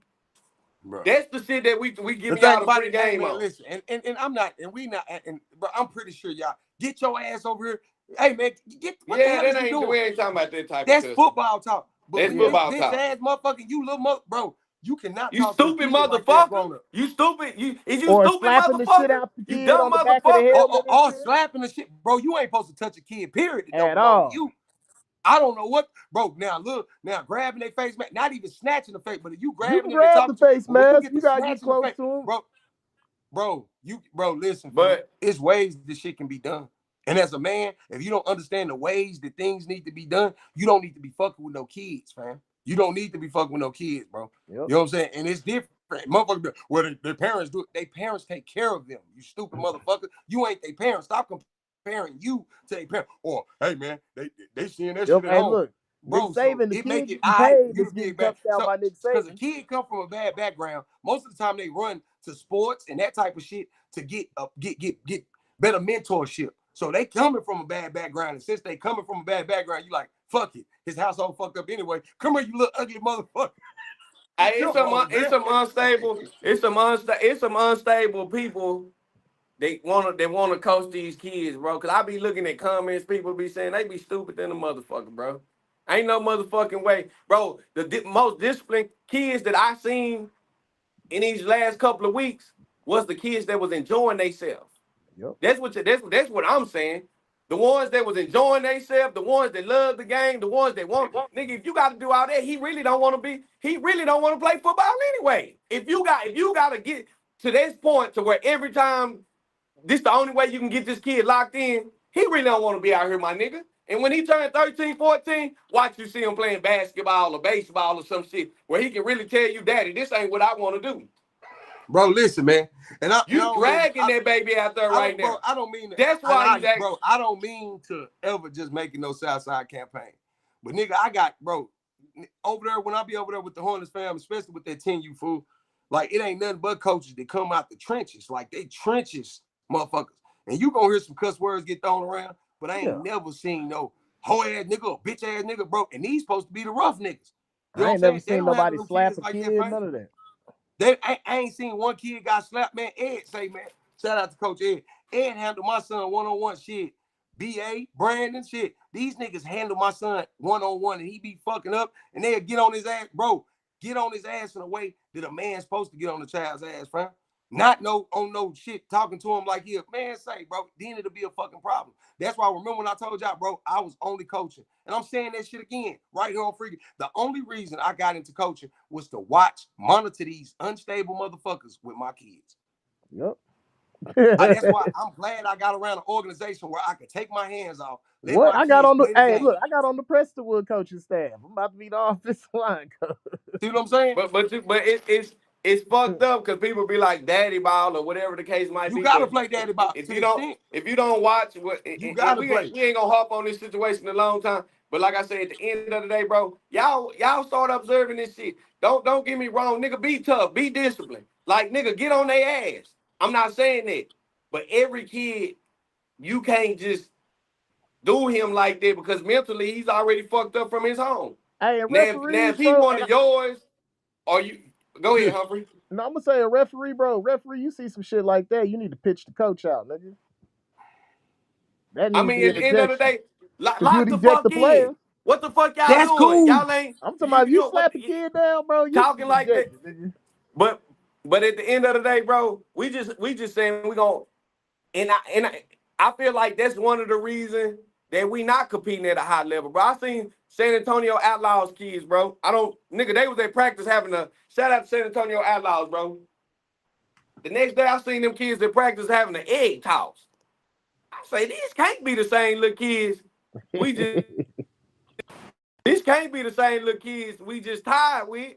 Bro. That's the shit that we The giving thing y'all the about free it, hey game man, on. listen, and I'm not, and we not, and bro, I'm pretty sure y'all get your ass over here. Hey man, get what the Yeah, hell is that you ain't doing? we ain't talking about that type of That's cussing. football talk. But That's with this football bitch talk. ass motherfucker, you little mother, bro, you cannot You talk to a stupid kid like that motherfucker. grown up. You stupid. Is you Or stupid slapping the shit motherfucker? out the You kid dumb on the back of the motherfucker. helmet and Or shit slapping the shit, bro. You ain't supposed to touch a kid. Period. It don't at belong to all. you. I don't know what, bro. Now look, now grabbing their face, man. Not even snatching the face, but if you You grabbing can them and grab the talking to, face but when you mask. get You to gotta get snatching the close face, to him. bro, listen, fool. But It's ways this shit can be done. And as a man, if you don't understand the ways that things need to be done, you don't need to be fucking with no kids, fam. You don't need to be fucking with no kids, bro. Yep. You know what I'm saying? And it's different. Motherfucker, well, their parents do it. Their parents take care of them. You stupid motherfucker. You ain't their parents. Stop comparing you to their parents. Or, hey, man, they seeing that Yep. shit at Hey, home. look, Nick Bro, so Saban, the it make kid it getting all right for paid you that's to be getting a bad. cussed out So, by Nick because a Saban. kid come from a bad background, most of the time they run to sports and that type of shit to get better mentorship. So they coming from a bad background, and since they coming from a bad background, you like fuck it. His household fucked up anyway. Come here, you little ugly motherfucker. hey, Come it's on, man. some unstable, it's some unstable people. They wanna coach these kids, bro. Cause I be looking at comments, people be saying they be stupid than a motherfucker, bro. Ain't no motherfucking way, bro. The most disciplined kids that I seen in these last couple of weeks was the kids that was enjoying themselves. Yep. That's what I'm saying. The ones that was enjoying themselves, the ones that love the game, the ones that want nigga. If you got to do all that, he really don't want to be. He really don't want to play football anyway. If you got to get to this point to where every time this the only way you can get this kid locked in, he really don't want to be out here, my nigga. And when he turned 13, 14, watch you see him playing basketball or baseball or some shit where he can really tell you, Daddy, this ain't what I want to do. Bro, listen, man. And I You don't mean dragging that baby out there right now. I don't mean to, That's why he's acting. bro, I don't mean to ever just making no Southside campaign. But nigga, I got, bro, over there, when I be over there with the Hornets fam, especially with that 10U fool, like it ain't nothing but coaches that come out the trenches. Like they trenches, motherfuckers. and you gonna hear some cuss words get thrown around, but I ain't Yeah. never seen no hoe ass nigga or bitch ass nigga, bro. And these supposed to be the rough niggas. You know I what I'm ain't never saying? They seen don't handle nobody them slap kids a like kid, that, fam. none of that. I ain't seen one kid got slapped, man. Ed say, man, shout out to Coach Ed. Ed handled my son one-on-one shit. B.A., Brandon, shit. These niggas handle my son one-on-one, and he be fucking up, and they'll get on his ass, bro. Get on his ass in a way that a man's supposed to get on the child's ass, fam. Not on no shit, talking to him like he a man say, bro. Then it'll be a fucking problem. That's why I remember when I told y'all, bro, I was only coaching. And I'm saying that shit again, right here on Freaky. The only reason I got into coaching was to monitor these unstable motherfuckers with my kids. Yep. That's why I'm glad I got around an organization where I could take my hands off. Let What my I got kids on the play the game. look, I got on the Prestonwood coaching staff. I'm about to be the offensive line coach. See what I'm saying? But it's fucked up because people be like daddy ball or whatever the case might You be. gotta But play daddy ball if to you the extent. don't watch, You and gotta we play. ain't gonna harp on this situation a long time. But like I said, at the end of the day, bro, y'all start observing this shit. Don't get me wrong, nigga. Be tough, be disciplined. Like nigga, get on their ass. I'm not saying that, but every kid, you can't just do him like that because mentally he's already fucked up from his home. Hey, and Now if referees, he bro. one of yours, or you go ahead, Humphrey. No, I'm gonna say a referee, bro. Referee, you see some shit like that, you need to pitch the coach out, nigga. That I need to mean, be at an the end of the ejection. day, Cause you lock would the eject the fuck player. in. What the fuck y'all That's doing? cool. Y'all ain't I'm talking about if you what slap a kid down, bro, you should talking be like that. ejected, nigga. But at the end of the day, bro, we just saying we gonna I feel like that's one of the reasons that we not competing at a high level, bro. I seen San Antonio Outlaws kids, bro. They was at practice having a shout out to San Antonio Outlaws, bro. The next day I seen them kids at practice having an egg toss. I say these can't be the same little kids. These can't be the same little kids we just tied with.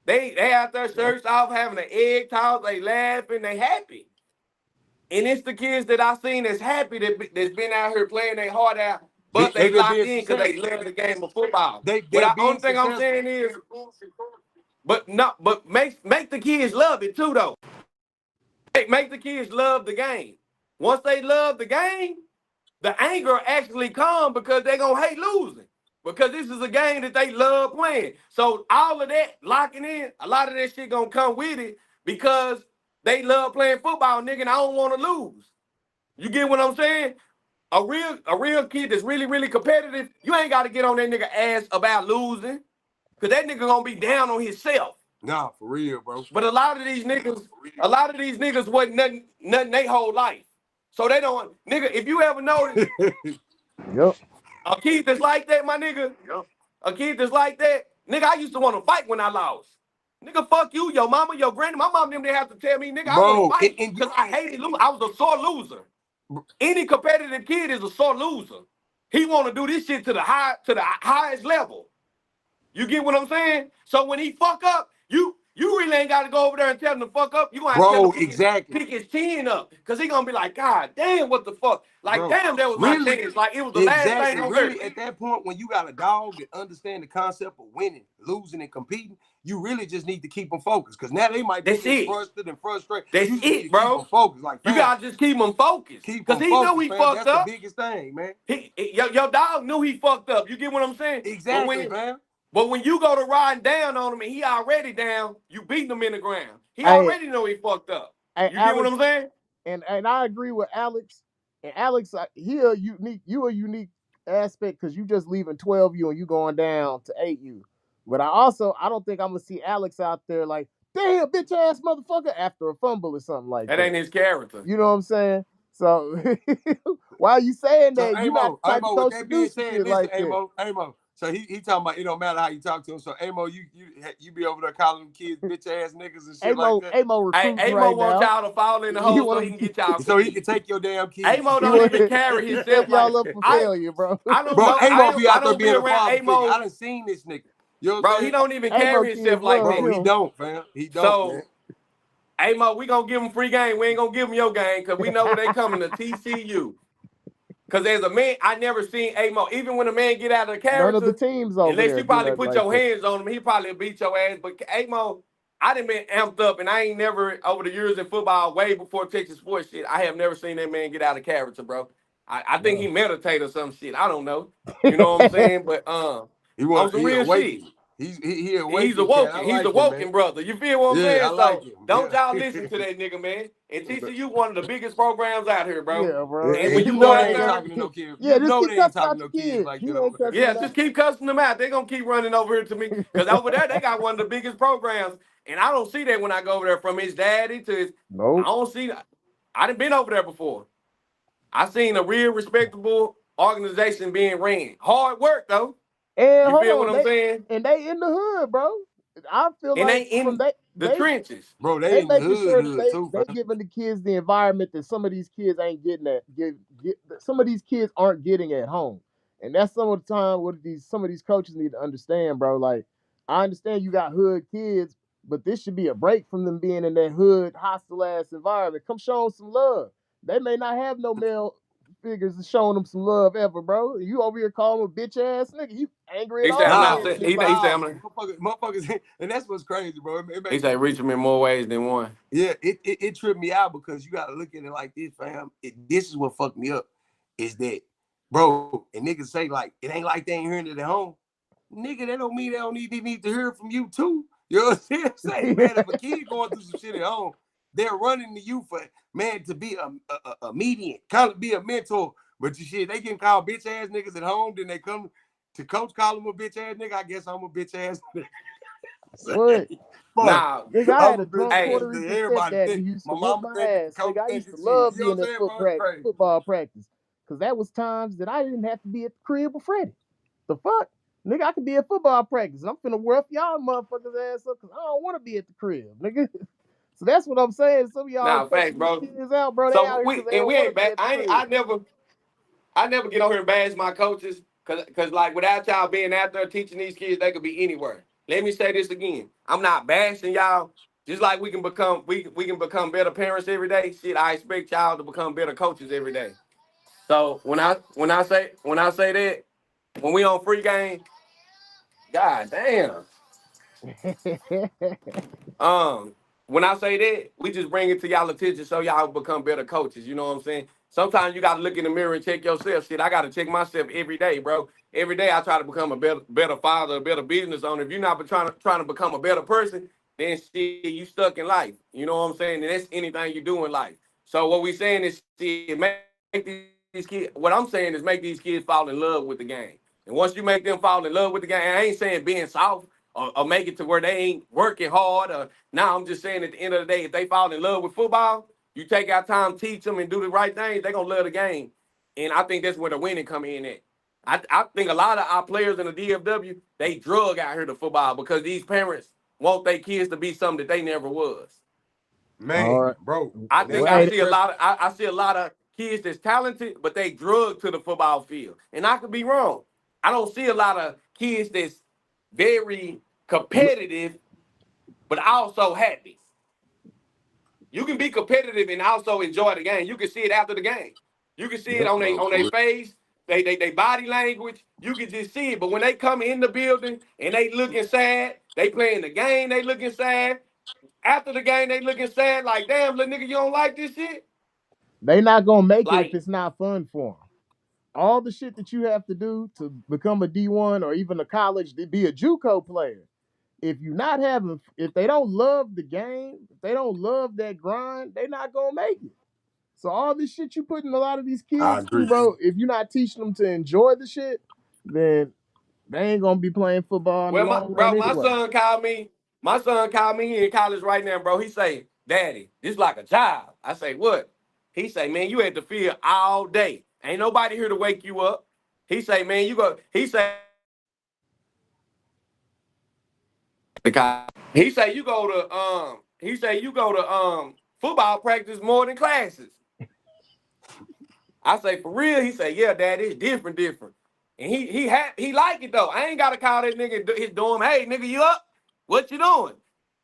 They out there shirts off having an egg toss, they laughing, they happy. And it's the kids that I seen that's happy that's been out here playing their heart out, but They they been locked being in because they successful. love the game of football. They're But the being only thing I'm successful. saying is, but make the kids love it too, though. Make the kids love the game. Once they love the game, the anger actually come because they gonna hate losing. Because this is a game that they love playing. So all of that locking in, a lot of that shit gonna come with it because they love playing football, nigga, and I don't want to lose. You get what I'm saying? A real kid that's really, really competitive, you ain't got to get on that nigga ass about losing. Cause that nigga gonna be down on himself. Nah, for real, bro. But a lot of these niggas wasn't nothing they whole life. So they don't, nigga, if you ever notice, Yep. a kid that's like that, my nigga, a kid that's like that, nigga, I used to want to fight when I lost. Nigga, fuck you, your mama, your granny. My mom them didn't have to tell me, nigga, I want Bro, to fight because I hated losing. I was a sore loser. Any competitive kid is a sore loser. He want to do this shit to the highest level. You get what I'm saying? So when he fuck up, you really ain't got to go over there and tell him to fuck up. You gonna have to tell him pick his chin up, cause he gonna be like, God damn, what the fuck? Like, bro, damn, that was really, my chance. Like it was the last thing on earth. At that point, when you got a dog that understand the concept of winning, losing, and competing, you really just need to keep them focused. Cause now they might be frustrated and frustrated. That's you it, bro. Keep them focused. Like, fam, you gotta just keep them focused. Cause he knew he fucked up. That's the biggest thing, man. Your dog knew he fucked up. You get what I'm saying? Exactly, man. But when you go to riding down on him and he already down, you beat him in the ground. He already know he fucked up. You get what I'm saying? And I agree with Alex. And Alex, you a unique aspect because you just leaving 12U and you going down to 8U. But I don't think I'm gonna see Alex out there like, damn, bitch ass motherfucker after a fumble or something like that. That ain't his character. You know what I'm saying? So why are you saying that? So, You not the type of coach to do said, shit like that. Amo. So he talking about it don't matter how you talk to him. So Amo, you be over there calling them kids bitch ass niggas and shit like that. Amo recruiting Amo wants y'all to fall in the hole so he can get y'all. So he can take your damn kids. Amo don't even carry himself. Set y'all up for failure, bro. I don't know. Amo be out there being a father figure. I done seen this nigga. You know bro, he don't even carry himself like that. He don't, fam. He don't, man. Amo, we gonna give him free game. We ain't gonna give him your game because we know where they coming to TCU. Because as a man, I never seen Amo. Even when a man get out of the character, none of the teams over unless there you probably do put like your hands on him, he probably beat your ass. But Amo, I done been amped up, and I ain't never over the years in football, way before Texas sports shit. I have never seen that man get out of character, bro. I think he meditate or some shit. I don't know. You know what I'm saying? But on some he real shit. awakened. He He's awakened cat. I awoken. He's like him, awoken, man. brother. You feel what I'm Yeah, I saying? like So him. don't Yeah. y'all listen to that nigga, man. And TCU one of the biggest programs out here, bro. Yeah, bro. And And when And you you you go know know they they out ain't ain't there, talking to no gonna kids. yeah, You just know keep they ain't cussing talking out to your no kids kids. like He that ain't over there. cussing yeah, them just out. keep cussing them out. They gonna keep running over here to me because over there they got one of the biggest programs, and I don't see that when I go over there. From his daddy to his, I Nope. don't see. I done been over there before. I seen a real respectable organization being ran. Hard work though. And You hold feel what on, I'm saying? they in the hood, bro. I feel And they like from in the trenches. Bro, they they in the making sure that hood too, they fam. giving the kids the environment that some of these kids ain't getting some of these kids aren't getting at home. And that's some of the time what some of these coaches need to understand, bro. Like, I understand you got hood kids, but this should be a break from them being in that hood hostile ass environment. Come show them some love. They may not have no male figures showing them some love ever, bro. You over here calling them a bitch ass nigga. You angry at He said all I'm the not Nah, men saying in this he said box. nah, I'm not, motherfuckers, and that's what's crazy, bro. It he make me said reach him in more ways than one. Yeah, it tripped me out because you gotta look at it like this, fam. This is what fucked me up. Is that, bro, and niggas say like it ain't like they ain't hearing it at home. Nigga, that don't mean they need to hear it from you too. You know what I'm saying? Man, if a kid going through some shit at home, they're running to you for man to be a median, kind of be a mentor. But you shit, they can call bitch ass niggas at home, then they come to coach call them a bitch ass nigga. I guess I'm a bitch ass nigga. What? Fuck. Now, Nigga, I had I'm a a bitch drunk hey, ass Puerto nigga. Rican Everybody stepdad who think used my to whoop mama my thinking, the ass. coach Nigga, I used thinking to shit. love You know being what I'm at saying, bro? It's crazy. football practice. Cause that was times that I didn't have to be at the crib with Freddie. The fuck? Nigga, I could be at football practice. I'm finna rough y'all motherfuckers ass up because I don't want to be at the crib, nigga. So that's what I'm saying. Some of y'all now, cussing facts, these bro. kids out, bro. They out So here because we they and don't we want ain't to be back. at the crib. I never get on here and bash my coaches because like without y'all being out there teaching these kids, they could be anywhere. Let me say this again. I'm not bashing y'all. Just like we can become better parents every day. Shit, I expect y'all to become better coaches every day. So when I say that, when we on free game, god damn. Um, when I say that, we just bring it to y'all attention so y'all become better coaches. You know what I'm saying? Sometimes you gotta look in the mirror and check yourself. Shit, I gotta check myself every day, bro. Every day I try to become a better father, a better business owner. If you're not trying to become a better person, then shit, you stuck in life. You know what I'm saying? And that's anything you do in life. So what we saying is shit, make these kids. What I'm saying is make these kids fall in love with the game. And once you make them fall in love with the game, I ain't saying being soft or make it to where they ain't working hard. Or now I'm just saying at the end of the day, if they fall in love with football, you take our time, teach them, and do the right things, they gonna love the game. And I think that's where the winning come in at. I think a lot of our players in the DFW, they drug out here to football because these parents want their kids to be something that they never was. All Man, right. bro. I And that's think Well, I how hey, see a stressful. lot of I see a lot of kids that's talented, but they drug to the football field. And I could be wrong. I don't see a lot of kids that's very competitive, but also happy. You can be competitive and also enjoy the game. You can see it after the game. You can see it yep. Bro, on for their real. face, they body language. You can just see it. But when they come in the building and they looking sad, they playing the game, they looking sad. After the game, they looking sad, like, damn, little nigga, you don't like this shit? They not gonna make it if Like, it's not fun for them. All the shit that you have to do to become a D1 or even a college to be a JUCO player. If you not having, if they don't love the game, if they don't love that grind, they not gonna make it. So all this shit you putting a lot of these I kids through, agree. bro, if you're not teaching them to enjoy the shit, then they ain't gonna be playing football in the well, long run anyway. my son called me, he in college right now, bro. He say, Daddy, this like a job. I say, what? He say, man, you at the field all day. Ain't nobody here to wake you up. He say, man, he say you go to football practice more than classes. I say, for real? He say, yeah, Dad, it's different. And he like it though. I ain't gotta call that nigga his dorm. Hey, nigga, you up? What you doing?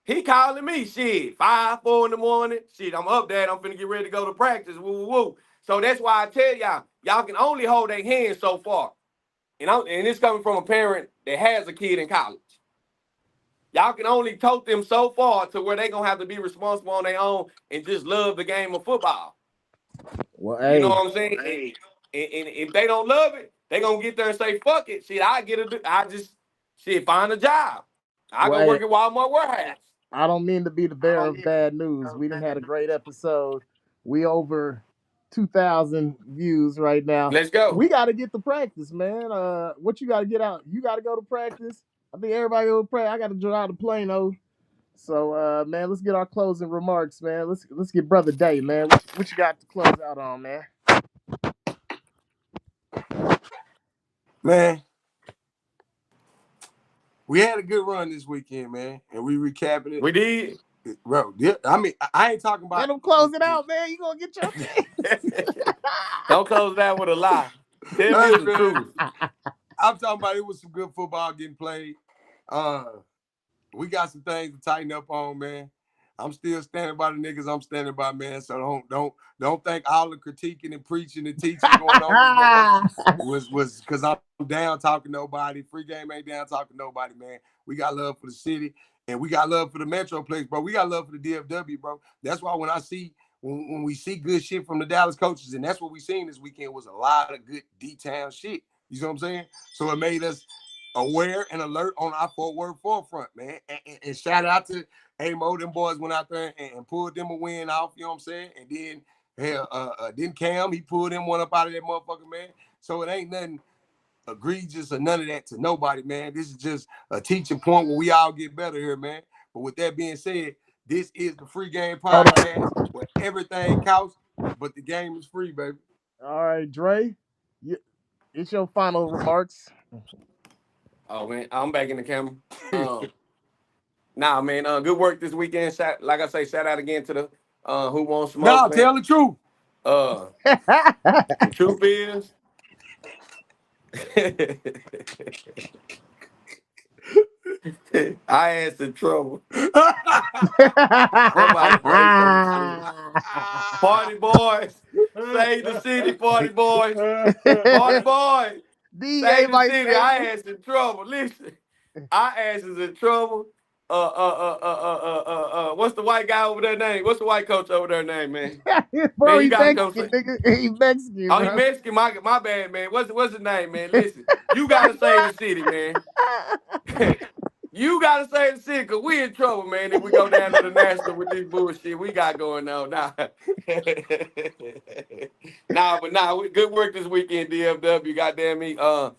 He calling me, shit, 5, 4 in the morning. Shit, I'm up, Dad. I'm finna get ready to go to practice. Woo, woo, woo. So that's why I tell y'all can only hold their hands so far. And it's coming from a parent that has a kid in college. Y'all can only tote them so far to where they gonna have to be responsible on their own and just love the game of football. Well, You know hey, what I'm saying? And if they don't love it, they gonna get there and say, fuck it. Shit, I just find a job. I go well, hey, work at Walmart warehouse. I don't mean to be the bearer of bad news. We didn't had a great episode. We over 2,000 views right now. Let's go. We got to get to practice, man. What you got to get out? You got to go to practice. I think everybody go to practice. I got to drive to Plano. So, man, let's get our closing remarks, man. Let's get Brother Day, man. What you got to close out on, man? Man, we had a good run this weekend, man, and we recapping it. We did. Bro, I mean, I ain't talking about. Let them close it out, man. You gonna get your Don't close that with a lie. Tell me the truth. I'm talking about it was some good football getting played. We got some things to tighten up on, man. I'm still standing by the niggas I'm standing by, man. So don't think all the critiquing and preaching and teaching going on was because I'm down talking nobody. Free game ain't down talking nobody, man. We got love for the city and we got love for the Metroplex, bro. We got love for the DFW, bro. That's why when we see good shit from the Dallas coaches, and that's what we seen this weekend was a lot of good D-town shit. You know what I'm saying? So it made us aware and alert on our Fort Worth forefront, man. And shout out to Amo, them boys went out there and pulled them a win off, you know what I'm saying? And then then Cam, he pulled them one up out of that motherfucker, man. So it ain't nothing egregious or none of that to nobody, man. This is just a teaching point where we all get better here, man. But with that being said, this is the Free Game Podcast where everything counts, but the game is free, baby. All right, Dre. It's your final remarks. Oh man, I'm back in the camera. Nah, man. Good work this weekend. Like I say, shout out again to the Who Wants Smoke. No, tell the truth. The truth is, I had some trouble. Somebody pray for me. Party boys, save the city. Party boys, party boys, save the city. I had some trouble. Listen, I had some trouble. What's the white guy over there name? What's the white coach over there name, man? Bro, Man, he Mexican, nigga. He Mexican. Oh, he Mexican. My bad, man. What's his name, man? Listen, you gotta save the city, man. You gotta save the city, because we in trouble, man, if we go down to the national with this bullshit we got going on. Nah. Good work this weekend, DFW. Goddamn me. Go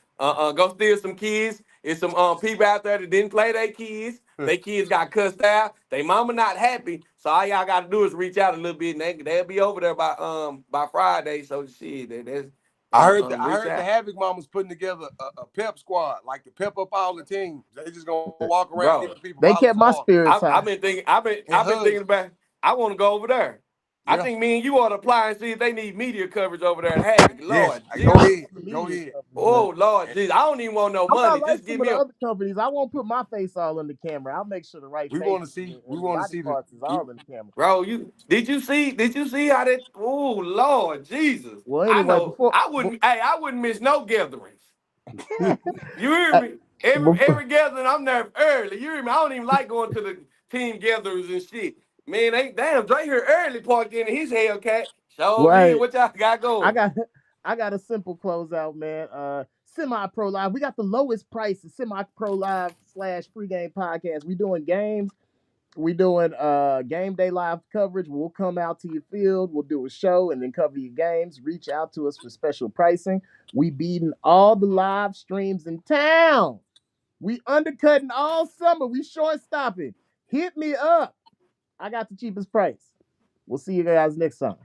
steal some kids. There's some people out there that didn't play their kids. Their kids got cussed out. They mama not happy. So all y'all gotta do is reach out a little bit, and they'll be over there by Friday. So shit, that's I heard the Havoc Mamas putting together a pep squad, like to pep up all the teams. They just gonna walk around giving people. They kept my spirits high. I've been thinking about. I want to go over there. Yeah. I think me and you ought to apply and see if they need media coverage over there at Havoc. Lord, yes. Go ahead. Oh Lord, geez, I don't even want no money. Just give me other companies. I won't put my face all in the camera. I'll make sure the right. We want to see. We want to see the parts is all in the camera. Bro, did you see how that? Oh Lord, Jesus. Well, anyway, I wouldn't miss no gatherings. You hear me? Every gathering, I'm there early. You hear me? I don't even like going to the team gatherings and shit. Man, Dre here early parked in his Hellcat. What y'all got going? I got a simple closeout, man. Semi-Pro Live. We got the lowest price of Semi-Pro Live / Free Game Podcast. We doing games. We doing game day live coverage. We'll come out to your field. We'll do a show and then cover your games. Reach out to us for special pricing. We beating all the live streams in town. We undercutting all summer. We short stopping. Hit me up. I got the cheapest price. We'll see you guys next time.